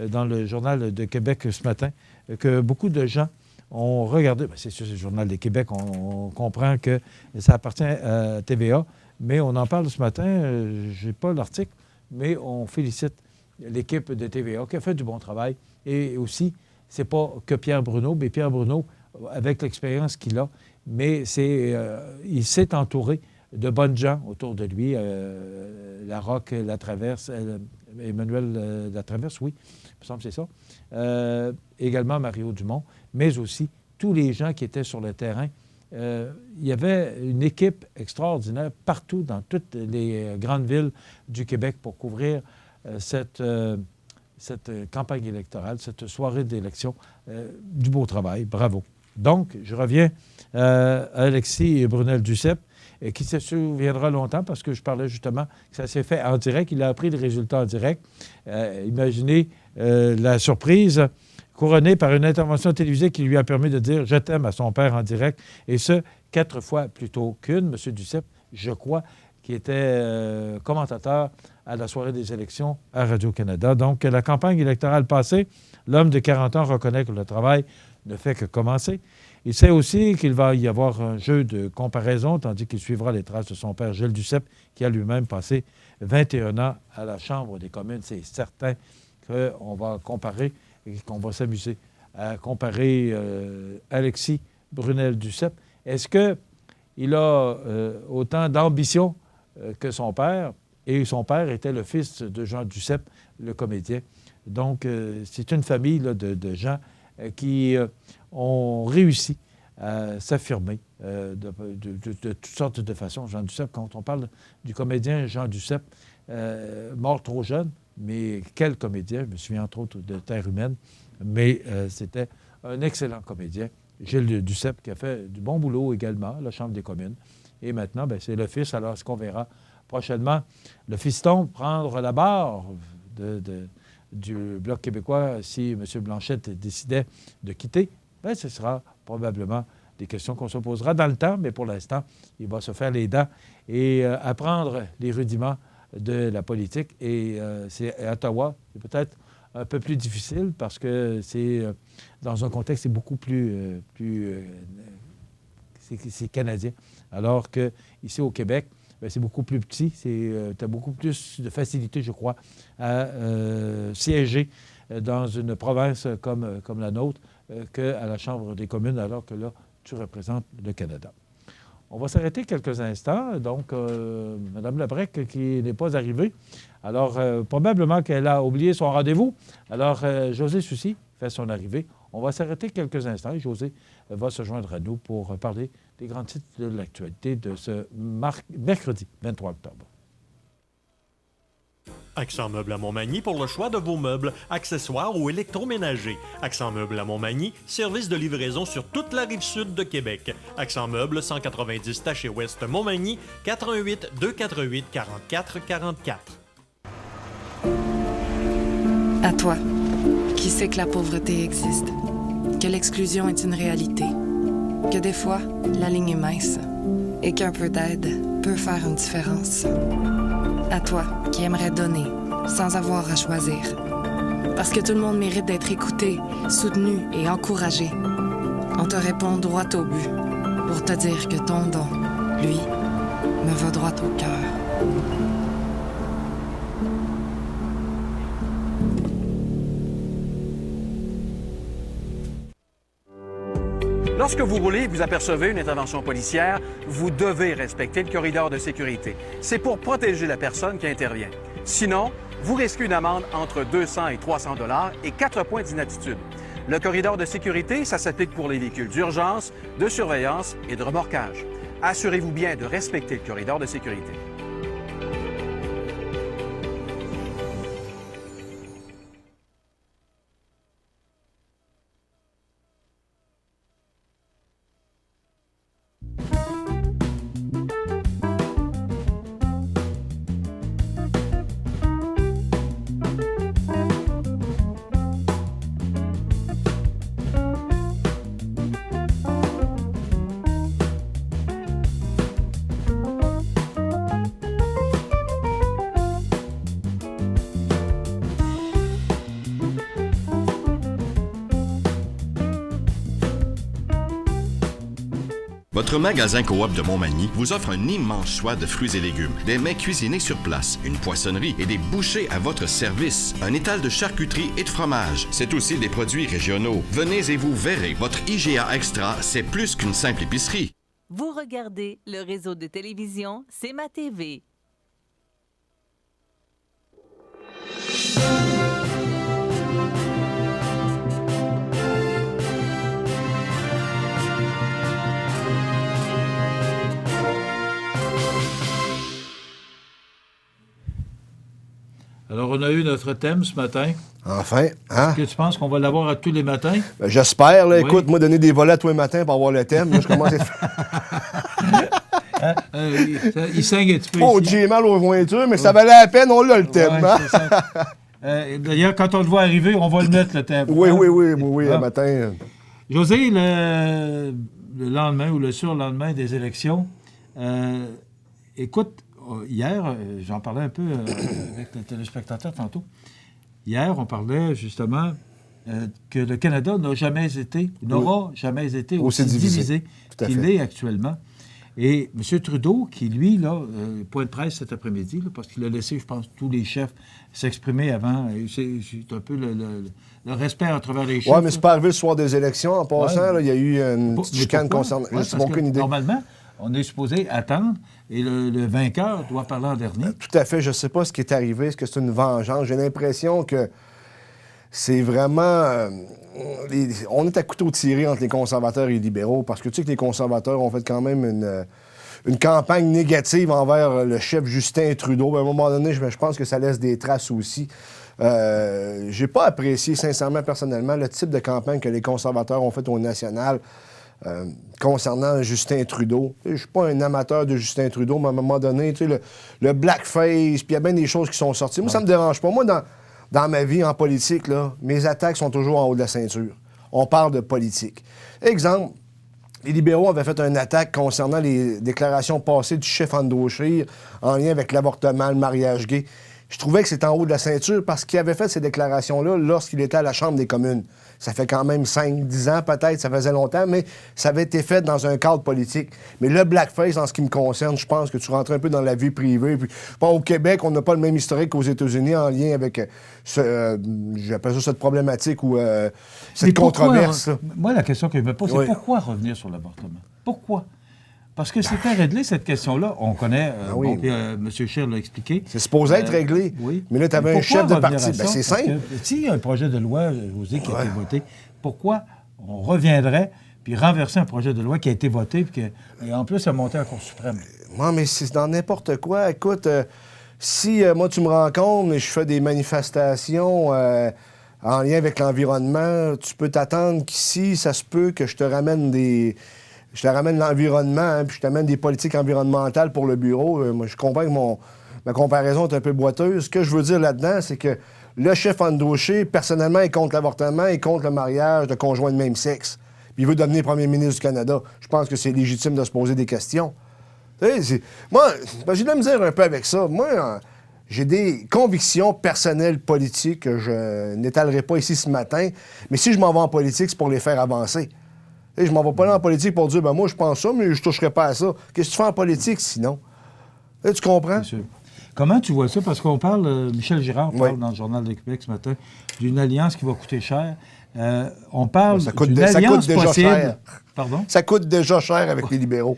dans le Journal de Québec ce matin, que beaucoup de gens ont regardé, bien, c'est sûr, c'est le Journal de Québec, on comprend que ça appartient à TVA, mais on en parle ce matin, je n'ai pas l'article, mais on félicite l'équipe de TVA qui a fait du bon travail, et aussi, c'est pas que Pierre Bruno, mais Pierre Bruno, avec l'expérience qu'il a, mais il s'est entouré de bonnes gens autour de lui. Larocque, Latraverse, Emmanuel Latraverse, oui, il me semble que c'est ça. Également Mario Dumont, mais aussi tous les gens qui étaient sur le terrain. Il y avait une équipe extraordinaire partout dans toutes les grandes villes du Québec pour couvrir cette campagne électorale, cette soirée d'élection. Du beau travail, bravo. Donc, je reviens à Alexis Brunel-Duceppe, qui se souviendra longtemps parce que je parlais justement que ça s'est fait en direct. Il a appris le résultat en direct. Imaginez la surprise, couronnée par une intervention télévisée qui lui a permis de dire « Je t'aime » à son père en direct. Et ce, 4 fois plutôt qu'une. M. Duceppe, je crois, qui était commentateur à la soirée des élections à Radio-Canada. Donc, la campagne électorale passée, l'homme de 40 ans reconnaît que le travail ne fait que commencer. Il sait aussi qu'il va y avoir un jeu de comparaison, tandis qu'il suivra les traces de son père, Gilles Duceppe, qui a lui-même passé 21 ans à la Chambre des communes. C'est certain qu'on va comparer et qu'on va s'amuser à comparer Alexis Brunel-Duceppe. Est-ce qu'il a autant d'ambition que son père? Et son père était le fils de Jean Duceppe, le comédien. Donc, c'est une famille là, de gens qui ont réussi à s'affirmer de toutes sortes de façons. Jean Duceppe, quand on parle du comédien Jean Duceppe, mort trop jeune, mais quel comédien, je me souviens entre autres de Terre humaine, mais c'était un excellent comédien. Gilles Duceppe qui a fait du bon boulot également à la Chambre des communes. Et maintenant, bien, c'est le fils. Alors, est-ce qu'on verra prochainement le fiston prendre la barre du Bloc québécois si M. Blanchette décidait de quitter? Bien, ce sera probablement des questions qu'on se posera dans le temps, mais pour l'instant, il va se faire les dents et apprendre les rudiments de la politique. Et c'est à Ottawa, c'est peut-être un peu plus difficile parce que c'est dans un contexte, c'est beaucoup plus c'est canadien. Alors qu'ici au Québec, bien, c'est beaucoup plus petit. Tu as beaucoup plus de facilité, je crois, à siéger dans une province comme la nôtre qu'à la Chambre des communes, alors que là, tu représentes le Canada. On va s'arrêter quelques instants. Donc, Mme Labrec qui n'est pas arrivée. Alors, probablement qu'elle a oublié son rendez-vous. Alors, José Soucy fait son arrivée. On va s'arrêter quelques instants et José va se joindre à nous pour parler des grands titres de l'actualité de ce mercredi 23 octobre. Accent Meubles à Montmagny pour le choix de vos meubles, accessoires ou électroménagers. Accent Meubles à Montmagny, service de livraison sur toute la rive sud de Québec. Accent Meubles, 190 Taché Ouest Montmagny, 418 248 44 44. À toi, qui sait que la pauvreté existe, que l'exclusion est une réalité, que des fois, la ligne est mince et qu'un peu d'aide peut faire une différence. À toi, qui aimerais donner sans avoir à choisir. Parce que tout le monde mérite d'être écouté, soutenu et encouragé. On te répond droit au but pour te dire que ton don, lui, me va droit au cœur. Lorsque vous roulez et vous apercevez une intervention policière, vous devez respecter le corridor de sécurité. C'est pour protéger la personne qui intervient. Sinon, vous risquez une amende entre 200 et 300 $ et 4 points d'inaptitude. Le corridor de sécurité, ça s'applique pour les véhicules d'urgence, de surveillance et de remorquage. Assurez-vous bien de respecter le corridor de sécurité. Votre magasin Coop de Montmagny vous offre un immense choix de fruits et légumes, des mets cuisinés sur place, une poissonnerie et des bouchers à votre service, un étal de charcuterie et de fromage. C'est aussi des produits régionaux. Venez et vous verrez, votre IGA Extra, c'est plus qu'une simple épicerie. Vous regardez le réseau de télévision C'est ma TV. Alors, on a eu notre thème ce matin. Enfin, hein? Est-ce que tu penses qu'on va l'avoir à tous les matins? Ben, j'espère. Là, Oui. Écoute, moi, donner des volets tous les matins pour avoir le thème, là, je commence à... Il saigne un petit peu Oh, ici. j'ai mal aux jointures, mais ça valait la peine, on l'a le thème. Ouais, hein? c'est ça. D'ailleurs, quand on le voit arriver, on va le mettre, le thème. Oui, Hein? oui, Ah. le matin. José, le lendemain ou le surlendemain des élections, écoute, hier, j'en parlais un peu avec le téléspectateur tantôt. Hier, on parlait justement que le Canada n'a jamais été, n'aura jamais été aussi divisé qu'il est actuellement. Et M. Trudeau, qui, lui, là, point de presse cet après-midi, là, parce qu'il a laissé, je pense, tous les chefs s'exprimer avant. C'est un peu le respect à travers les chefs. Oui, mais c'est pas arrivé le soir des élections. En passant, Ouais. là, il y a eu une petite chicane concernant... Ouais, c'est mon aucune idée. Normalement, on est supposé attendre et le vainqueur doit parler en dernier. Tout à fait. Je ne sais pas ce qui est arrivé. Est-ce que c'est une vengeance? J'ai l'impression que c'est vraiment... on est à couteau tiré entre les conservateurs et les libéraux parce que tu sais que les conservateurs ont fait quand même une campagne négative envers le chef Justin Trudeau. À un moment donné, je pense que ça laisse des traces aussi. J'ai pas apprécié, sincèrement, personnellement, le type de campagne que les conservateurs ont fait au national concernant Justin Trudeau. Je suis pas un amateur de Justin Trudeau, mais à un moment donné, tu sais, le blackface, puis il y a bien des choses qui sont sorties. Moi, ça me dérange pas. Moi, dans ma vie en politique, là, mes attaques sont toujours en haut de la ceinture. On parle de politique. Exemple, les libéraux avaient fait une attaque concernant les déclarations passées du chef Andrew Scheer en lien avec l'avortement, le mariage gay. Je trouvais que c'était en haut de la ceinture parce qu'il avait fait ces déclarations-là lorsqu'il était à la Chambre des communes. Ça fait quand même 5-10 ans peut-être, ça faisait longtemps, mais ça avait été fait dans un cadre politique. Mais le blackface, en ce qui me concerne, je pense que tu rentres un peu dans la vie privée. Puis, au Québec, on n'a pas le même historique qu'aux États-Unis en lien avec, j'appelle ça cette problématique ou cette controverse. Moi, la question que je me pose, c'est pourquoi revenir sur l'avortement? Pourquoi? Parce que c'était réglé, cette question-là. On connaît, M. Scheer l'a expliqué. C'est supposé être réglé. Oui. Mais là, tu avais un chef de parti. Ben, c'est simple. S'il y a un projet de loi, José, qui a été voté, pourquoi on reviendrait puis renverser un projet de loi qui a été voté et en plus a monté à la Cour suprême? Moi, mais c'est dans n'importe quoi. Écoute, si moi, tu me rencontres et je fais des manifestations en lien avec l'environnement, tu peux t'attendre qu'ici, ça se peut que je te ramène l'environnement, hein, puis je t'amène des politiques environnementales pour le bureau. Moi, je comprends que ma comparaison est un peu boiteuse. Ce que je veux dire là-dedans, c'est que le chef Andrew Scheer, personnellement, est contre l'avortement et contre le mariage de conjoints de même sexe. Puis il veut devenir premier ministre du Canada. Je pense que c'est légitime de se poser des questions. Moi, j'ai de la misère un peu avec ça. Moi, j'ai des convictions personnelles politiques que je n'étalerai pas ici ce matin. Mais si je m'en vais en politique, c'est pour les faire avancer. Je m'en vais pas là en politique pour dire, moi, je pense ça, mais je toucherai pas à ça. Qu'est-ce que tu fais en politique, sinon? Tu comprends? Comment tu vois ça? Parce qu'on parle, Michel Girard parle dans le Journal de Québec ce matin, d'une alliance qui va coûter cher. On parle d'une alliance possible... Cher. Pardon? Ça coûte déjà cher avec les libéraux.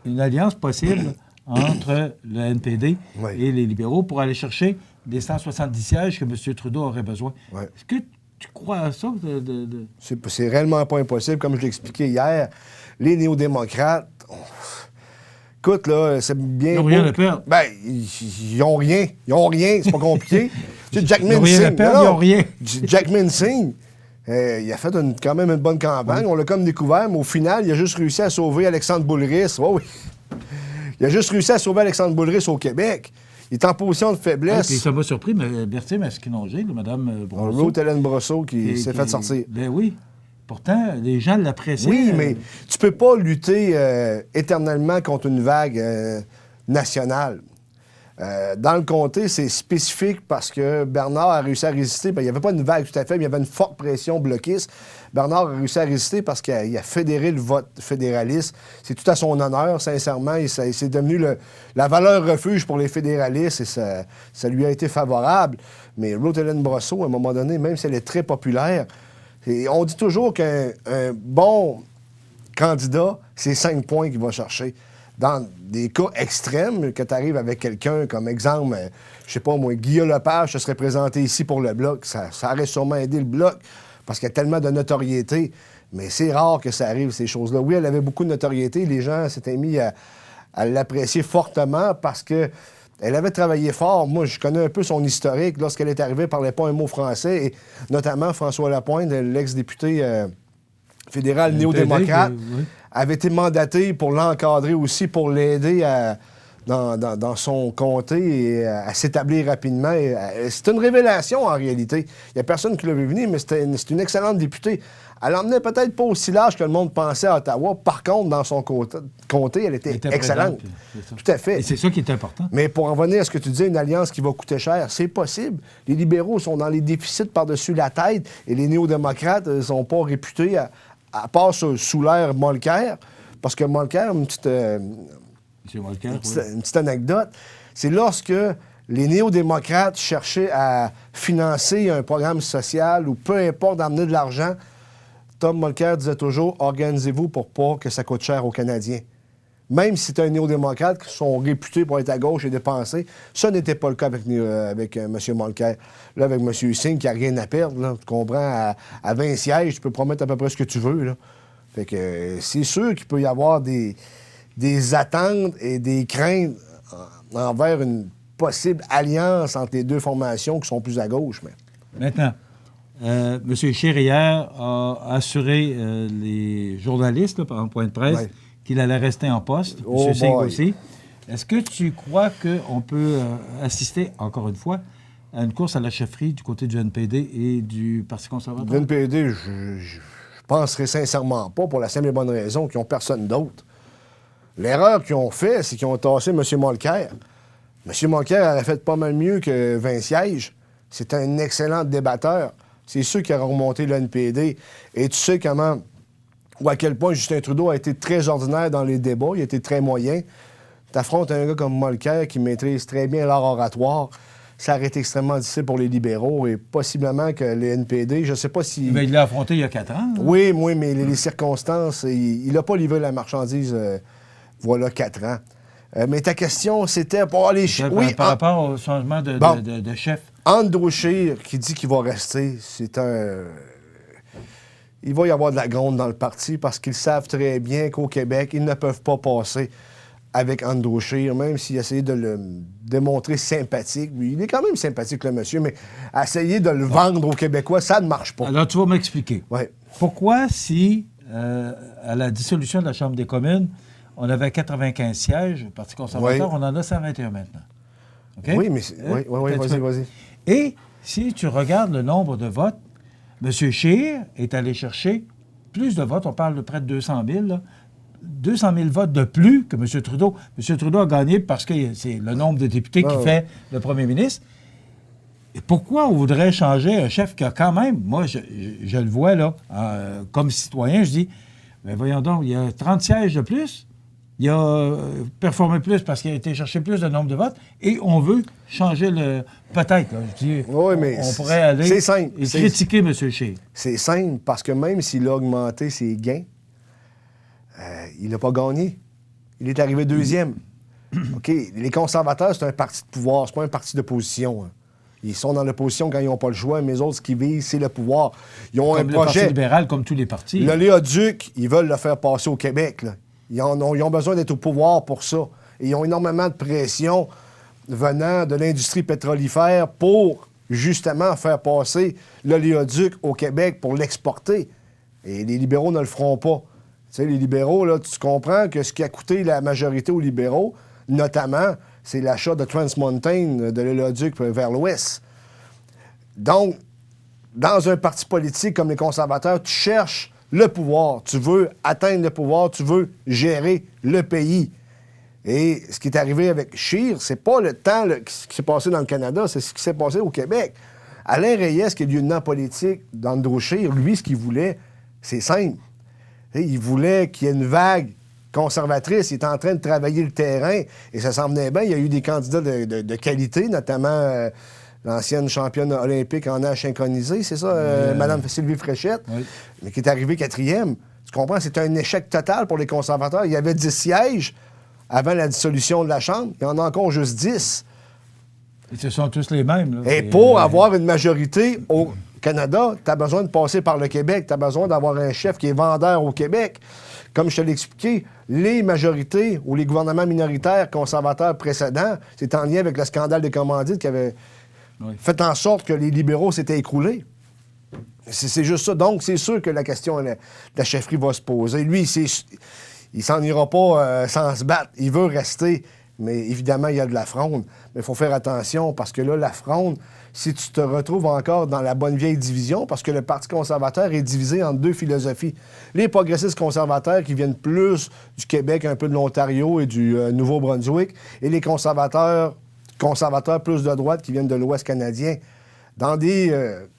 Une alliance possible entre le NPD et les libéraux pour aller chercher des 170 sièges que M. Trudeau aurait besoin. Est-ce que tu crois à ça? C'est réellement pas impossible. Comme je l'expliquais hier, les néo-démocrates, écoute, là, c'est bien... Ils n'ont rien à perdre. Ben, ils n'ont rien. Ils n'ont rien, c'est pas compliqué. Tu sais, Jack Minsing... Ils n'ont rien à perdre, ils n'ont rien. Jack Minsing, il a fait quand même une bonne campagne. On l'a comme découvert, mais au final, il a juste réussi à sauver Alexandre Boulris. Oui. Il a juste réussi à sauver Alexandre Boulris au Québec. Il est en position de faiblesse. Puis ça m'a surpris, mais Berthier Masquinongé, Mme Brosseau. Ruth Hélène Brosseau qui s'est fait sortir. Ben oui. Pourtant, les gens l'apprécient. Oui, mais tu peux pas lutter éternellement contre une vague nationale. Dans le comté, c'est spécifique parce que Bernard a réussi à résister. Ben, il n'y avait pas une vague tout à fait, mais il y avait une forte pression bloquiste. Bernard a réussi à résister parce qu'il a fédéré le vote fédéraliste. C'est tout à son honneur, sincèrement. C'est devenu la valeur refuge pour les fédéralistes et ça lui a été favorable. Mais Ruth Hélène Brosseau, à un moment donné, même si elle est très populaire, on dit toujours qu'un bon candidat, c'est 5 points qu'il va chercher. Dans des cas extrêmes, que tu arrives avec quelqu'un, comme exemple, je sais pas moi, Guillaume Lepage se serait présenté ici pour le Bloc, ça aurait sûrement aidé le Bloc, parce qu'il y a tellement de notoriété. Mais c'est rare que ça arrive, ces choses-là. Oui, elle avait beaucoup de notoriété, les gens s'étaient mis à l'apprécier fortement parce que elle avait travaillé fort. Moi, je connais un peu son historique. Lorsqu'elle est arrivée, elle ne parlait pas un mot français, et notamment François Lapointe, l'ex-député fédéral néo-démocrate, avait été mandaté pour l'encadrer aussi, pour l'aider dans son comté et à s'établir rapidement. C'est une révélation, en réalité. Il n'y a personne qui l'a vu venir, mais c'est une excellente députée. Elle n'emmenait peut-être pas aussi large que le monde pensait à Ottawa. Par contre, dans son comté, elle était excellente. Tout à fait. Et c'est ça qui est important. Mais pour en venir à ce que tu disais, une alliance qui va coûter cher, c'est possible. Les libéraux sont dans les déficits par-dessus la tête et les néo-démocrates ne sont pas réputés, à part sous l'ère Molker, parce que Molker, une petite anecdote, c'est lorsque les néo-démocrates cherchaient à financer un programme social ou peu importe d'amener de l'argent, Tom Mulcair disait toujours « Organisez-vous pour pas que ça coûte cher aux Canadiens ». même si c'est un néo-démocrate qui sont réputés pour être à gauche et dépenser. Ça n'était pas le cas avec M. Mulcair. Là, avec M. Singh, qui n'a rien à perdre, là, tu comprends, à 20 sièges, tu peux promettre à peu près ce que tu veux. Là. Fait que c'est sûr qu'il peut y avoir des attentes et des craintes envers une possible alliance entre les deux formations qui sont plus à gauche. Mais... Maintenant, M. Scheer, hier, a assuré les journalistes, là, par un point de presse, qu'il allait rester en poste. M. Singh aussi. Est-ce que tu crois qu'on peut assister, encore une fois, à une course à la chefferie du côté du NPD et du Parti conservateur? Du NPD, je penserais sincèrement pas, pour la simple et bonne raison qu'ils n'ont personne d'autre. L'erreur qu'ils ont fait, c'est qu'ils ont tassé M. Mulcair. M. Mulcair aurait fait pas mal mieux que 20 sièges. C'est un excellent débatteur. C'est sûr qui a remonté le NPD. Et tu sais comment, ou à quel point Justin Trudeau a été très ordinaire dans les débats. Il a été très moyen. Tu affrontes un gars comme Mulcair qui maîtrise très bien l'art oratoire. Ça aurait été extrêmement difficile pour les libéraux et possiblement que les NPD, je ne sais pas si... Mais il l'a affronté il y a 4 ans. Hein? Oui, mais les circonstances, il n'a pas livré la marchandise, voilà 4 ans. Mais ta question, c'était pour les... Par rapport au changement de chef. Andrew Scheer, qui dit qu'il va rester, c'est un... Il va y avoir de la gronde dans le parti parce qu'ils savent très bien qu'au Québec, ils ne peuvent pas passer avec Andrew Scheer, même s'il essayait de le démontrer sympathique. Lui, il est quand même sympathique, le monsieur, mais essayer de le vendre aux Québécois, ça ne marche pas. Alors, tu vas m'expliquer. Oui. Pourquoi, si, à la dissolution de la Chambre des communes, on avait 95 sièges au Parti conservateur, on en a 121 maintenant? Okay? Oui, mais... Oui, vas-y. Et si tu regardes le nombre de votes, M. Scheer est allé chercher plus de votes, on parle de près de 200 000, là, 200 000 votes de plus que M. Trudeau. M. Trudeau a gagné parce que c'est le nombre de députés qui fait le premier ministre. Et pourquoi on voudrait changer un chef qui a quand même, moi, je le vois là, comme citoyen, je dis, mais voyons donc, il y a 30 sièges de plus, il a performé plus parce qu'il a été chercher plus de nombre de votes, et on veut changer le... Peut-être, là, je dis, on pourrait aller et critiquer M. Scheer. C'est simple, parce que même s'il a augmenté ses gains, il n'a pas gagné. Il est arrivé deuxième. OK, les conservateurs, c'est un parti de pouvoir, c'est pas un parti d'opposition. Hein. Ils sont dans l'opposition quand ils n'ont pas le choix, mais les autres, ce qu'ils visent, c'est le pouvoir. Ils ont comme un projet. Le Parti libéral, comme tous les partis. Le Léoduc, ils veulent le faire passer au Québec. Là. Ils ont besoin d'être au pouvoir pour ça. Et ils ont énormément de pression venant de l'industrie pétrolifère pour, justement, faire passer le Léoduc au Québec pour l'exporter. Et les libéraux ne le feront pas. Tu sais, les libéraux, là, tu comprends que ce qui a coûté la majorité aux libéraux, notamment, c'est l'achat de Trans Mountain, de l'Éleduc vers l'ouest. Donc, dans un parti politique comme les conservateurs, tu cherches le pouvoir. Tu veux atteindre le pouvoir, tu veux gérer le pays. Et ce qui est arrivé avec Scheer, c'est pas le temps qui s'est passé dans le Canada, c'est ce qui s'est passé au Québec. Alain Reyes, qui est lieutenant politique d'Andrew Scheer, lui, ce qu'il voulait, c'est simple. Et il voulait qu'il y ait une vague conservatrice. Il est en train de travailler le terrain et ça s'en venait bien. Il y a eu des candidats de qualité, notamment l'ancienne championne olympique en nage synchronisé, c'est ça, Mme Sylvie Fréchette, mais qui est arrivée 4e. Tu comprends? C'est un échec total pour les conservateurs. Il y avait 10 sièges avant la dissolution de la Chambre. Il y en a encore juste 10. Et ce sont tous les mêmes. Là. Et pour avoir une majorité au Canada, tu as besoin de passer par le Québec. Tu as besoin d'avoir un chef qui est vendeur au Québec. Comme je te l'ai expliqué, les majorités ou les gouvernements minoritaires conservateurs précédents, c'est en lien avec le scandale des commandites qui avait fait en sorte que les libéraux s'étaient écroulés. C'est juste ça. Donc, c'est sûr que la question de la chefferie va se poser. Lui, il s'en ira pas sans se battre. Il veut rester. Mais évidemment, il y a de la fronde. Mais il faut faire attention parce que là, la fronde, si tu te retrouves encore dans la bonne vieille division, parce que le Parti conservateur est divisé en deux philosophies. Les progressistes conservateurs qui viennent plus du Québec, un peu de l'Ontario et du Nouveau-Brunswick, et les conservateurs plus de droite qui viennent de l'Ouest canadien. Dans des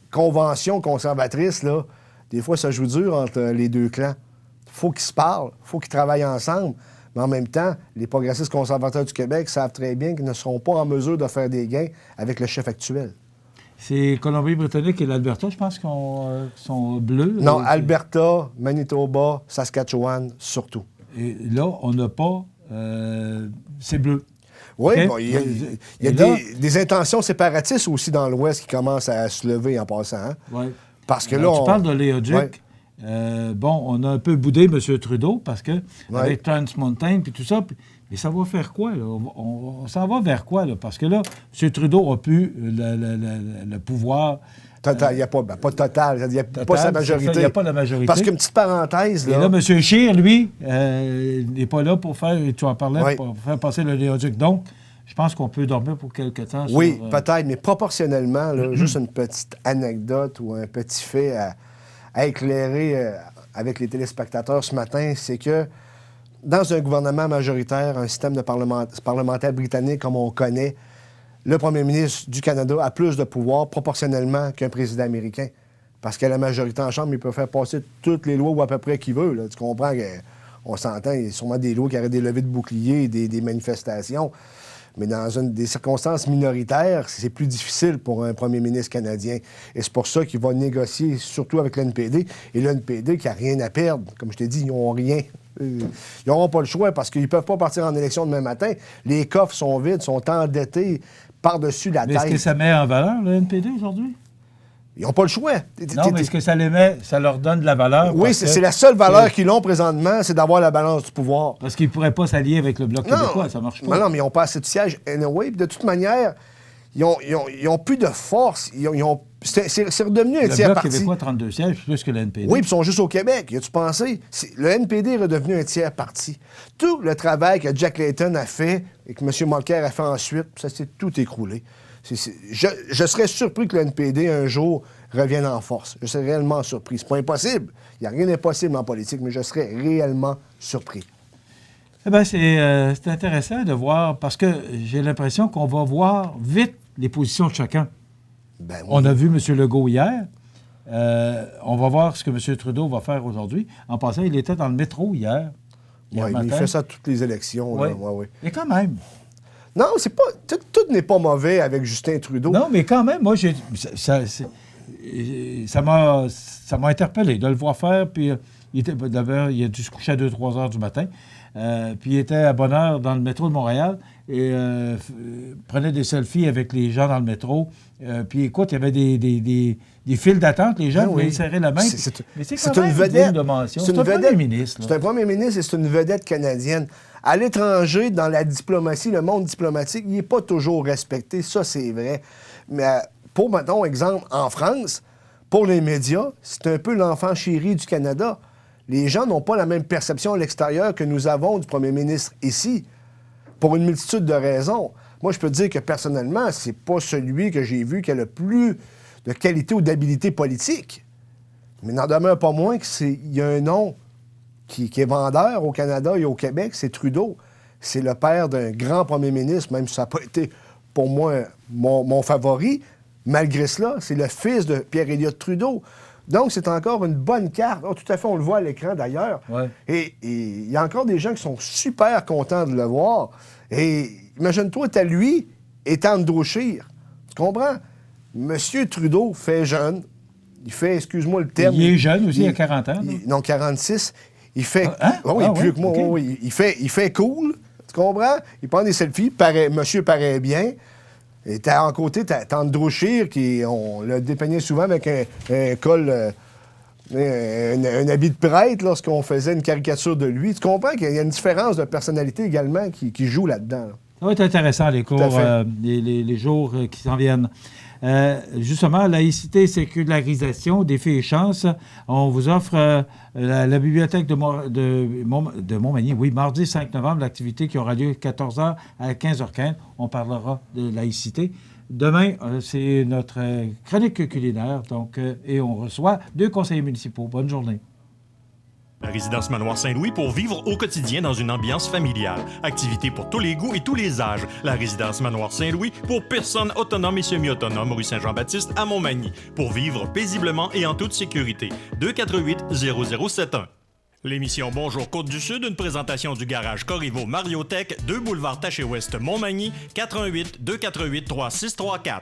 conventions conservatrices, là, des fois, ça joue dur entre les deux clans. Il faut qu'ils se parlent, il faut qu'ils travaillent ensemble. Mais en même temps, les progressistes conservateurs du Québec savent très bien qu'ils ne seront pas en mesure de faire des gains avec le chef actuel. C'est Colombie-Britannique et l'Alberta, je pense, qui sont bleus. Non, Alberta, Manitoba, Saskatchewan, surtout. Et là, on n'a pas c'est bleu. Oui, Okay? bon, il y a des intentions séparatistes aussi dans l'Ouest qui commencent à se lever en passant. Hein? Oui. Parce que Alors, là, tu parles de Léoduc. Bon, on a un peu boudé M. Trudeau parce que avec Trans Mountain puis tout ça, mais ça va faire quoi, là? On s'en va vers quoi, là? Parce que là, M. Trudeau a pu le pouvoir... Il n'y a pas total, il n'y a pas sa majorité. Il n'y a pas la majorité. Parce qu'une petite parenthèse, là... Et là, M. Scheer, lui, n'est pas là pour faire, tu en parlais, pour faire passer le Léoduc. Donc, je pense qu'on peut dormir pour quelque temps. Oui, peut-être, mais proportionnellement, là, juste une petite anecdote ou un petit fait à éclairer avec les téléspectateurs ce matin, c'est que dans un gouvernement majoritaire, un système de parlementaire britannique comme on connaît, le premier ministre du Canada a plus de pouvoir proportionnellement qu'un président américain. Parce qu'à la majorité en Chambre, il peut faire passer toutes les lois ou à peu près qu'il veut. Là. Tu comprends qu'on s'entend, il y a sûrement des lois qui auraient des levées de boucliers, des manifestations. Mais dans des circonstances minoritaires, c'est plus difficile pour un premier ministre canadien. Et c'est pour ça qu'il va négocier, surtout avec l'NPD. Et l'NPD qui n'a rien à perdre. Comme je t'ai dit, ils n'ont rien. Ils n'auront pas le choix parce qu'ils ne peuvent pas partir en élection demain matin. Les coffres sont vides, sont endettés par-dessus la tête. Est-ce que ça met en valeur le NPD aujourd'hui? Ils n'ont pas le choix. Non, mais est-ce que ça leur donne de la valeur? Oui, c'est la seule valeur qu'ils ont présentement, c'est d'avoir la balance du pouvoir. Parce qu'ils ne pourraient pas s'allier avec le Bloc québécois, ça ne marche pas. Non, mais ils n'ont pas assez de sièges anyway. Puis de toute manière, ils ont plus de force. C'est redevenu un tiers parti. Le Bloc québécois, 32 sièges, plus que le NPD. Oui, puis ils sont juste au Québec. Y a-tu pensé? Le NPD est redevenu un tiers parti. Tout le travail que Jack Layton a fait et que M. Mulcair a fait ensuite, ça s'est tout écroulé. Je serais surpris que le NPD, un jour, revienne en force. Je serais réellement surpris. C'est pas impossible. Il n'y a rien d'impossible en politique, mais je serais réellement surpris. Eh bien, c'est intéressant de voir, parce que j'ai l'impression qu'on va voir vite les positions de chacun. Ben oui. On a vu M. Legault hier. On va voir ce que M. Trudeau va faire aujourd'hui. En passant, il était dans le métro hier. Oui, il fait ça à toutes les élections. Oui. Là. Ouais. Mais quand même... Non, c'est pas. Tout n'est pas mauvais avec Justin Trudeau. Non, mais quand même, moi, ça m'a interpellé de le voir faire. Puis d'abord, il a dû se coucher à 2-3 heures du matin. Puis il était à bonne heure dans le métro de Montréal et prenait des selfies avec les gens dans le métro. Puis écoute, il y avait des files d'attente. Les gens voulaient serrer la main. Mais c'est quand même une vedette. C'est un premier ministre. C'est un premier ministre et c'est une vedette canadienne. À l'étranger, dans la diplomatie, le monde diplomatique, il n'est pas toujours respecté. Ça, c'est vrai. Mais pour, mettons, exemple, en France, pour les médias, c'est un peu l'enfant chéri du Canada. Les gens n'ont pas la même perception à l'extérieur que nous avons du premier ministre ici, pour une multitude de raisons. Moi, je peux te dire que personnellement, c'est pas celui que j'ai vu qui a le plus de qualité ou d'habilité politique. Mais n'en demeure pas moins qu'il y a un nom qui est vendeur au Canada et au Québec, c'est Trudeau. C'est le père d'un grand premier ministre, même si ça n'a pas été, pour moi, mon favori. Malgré cela, c'est le fils de Pierre-Éliott Trudeau. Donc, c'est encore une bonne carte. Oh, tout à fait, on le voit à l'écran, d'ailleurs. Ouais. Et il y a encore des gens qui sont super contents de le voir. Et imagine-toi, t'as lui et t'as Andrew Scheer. Tu comprends? Monsieur Trudeau fait jeune. Il fait, excuse-moi le terme... Il est jeune aussi, il a 40 ans. Non, 46. Il fait... Oui, plus que moi. Okay. Oui, il fait cool. Tu comprends? Il prend des selfies. Monsieur paraît bien. Et t'as en côté, t'as Andrew Scheer, on le dépeignait souvent avec un col... un habit de prêtre lorsqu'on faisait une caricature de lui. Tu comprends qu'il y a une différence de personnalité également qui joue là-dedans. Là. Ça va être intéressant, les cours, les jours qui s'en viennent. Justement, laïcité, sécularisation, défis et chances. On vous offre la bibliothèque de Montmagny, oui, mardi 5 novembre, l'activité qui aura lieu de 14h à 15h15. On parlera de laïcité. Demain, c'est notre chronique culinaire, donc, et on reçoit 2 conseillers municipaux. Bonne journée. La résidence Manoir Saint-Louis pour vivre au quotidien dans une ambiance familiale. Activités pour tous les goûts et tous les âges. La résidence Manoir Saint-Louis pour personnes autonomes et semi-autonomes, rue Saint-Jean-Baptiste à Montmagny. Pour vivre paisiblement et en toute sécurité. 248-0071. L'émission Bonjour Côte-du-Sud, une présentation du garage Corriveau Mariotech, 2 boulevard Taché-Ouest Montmagny, 418-248-3634.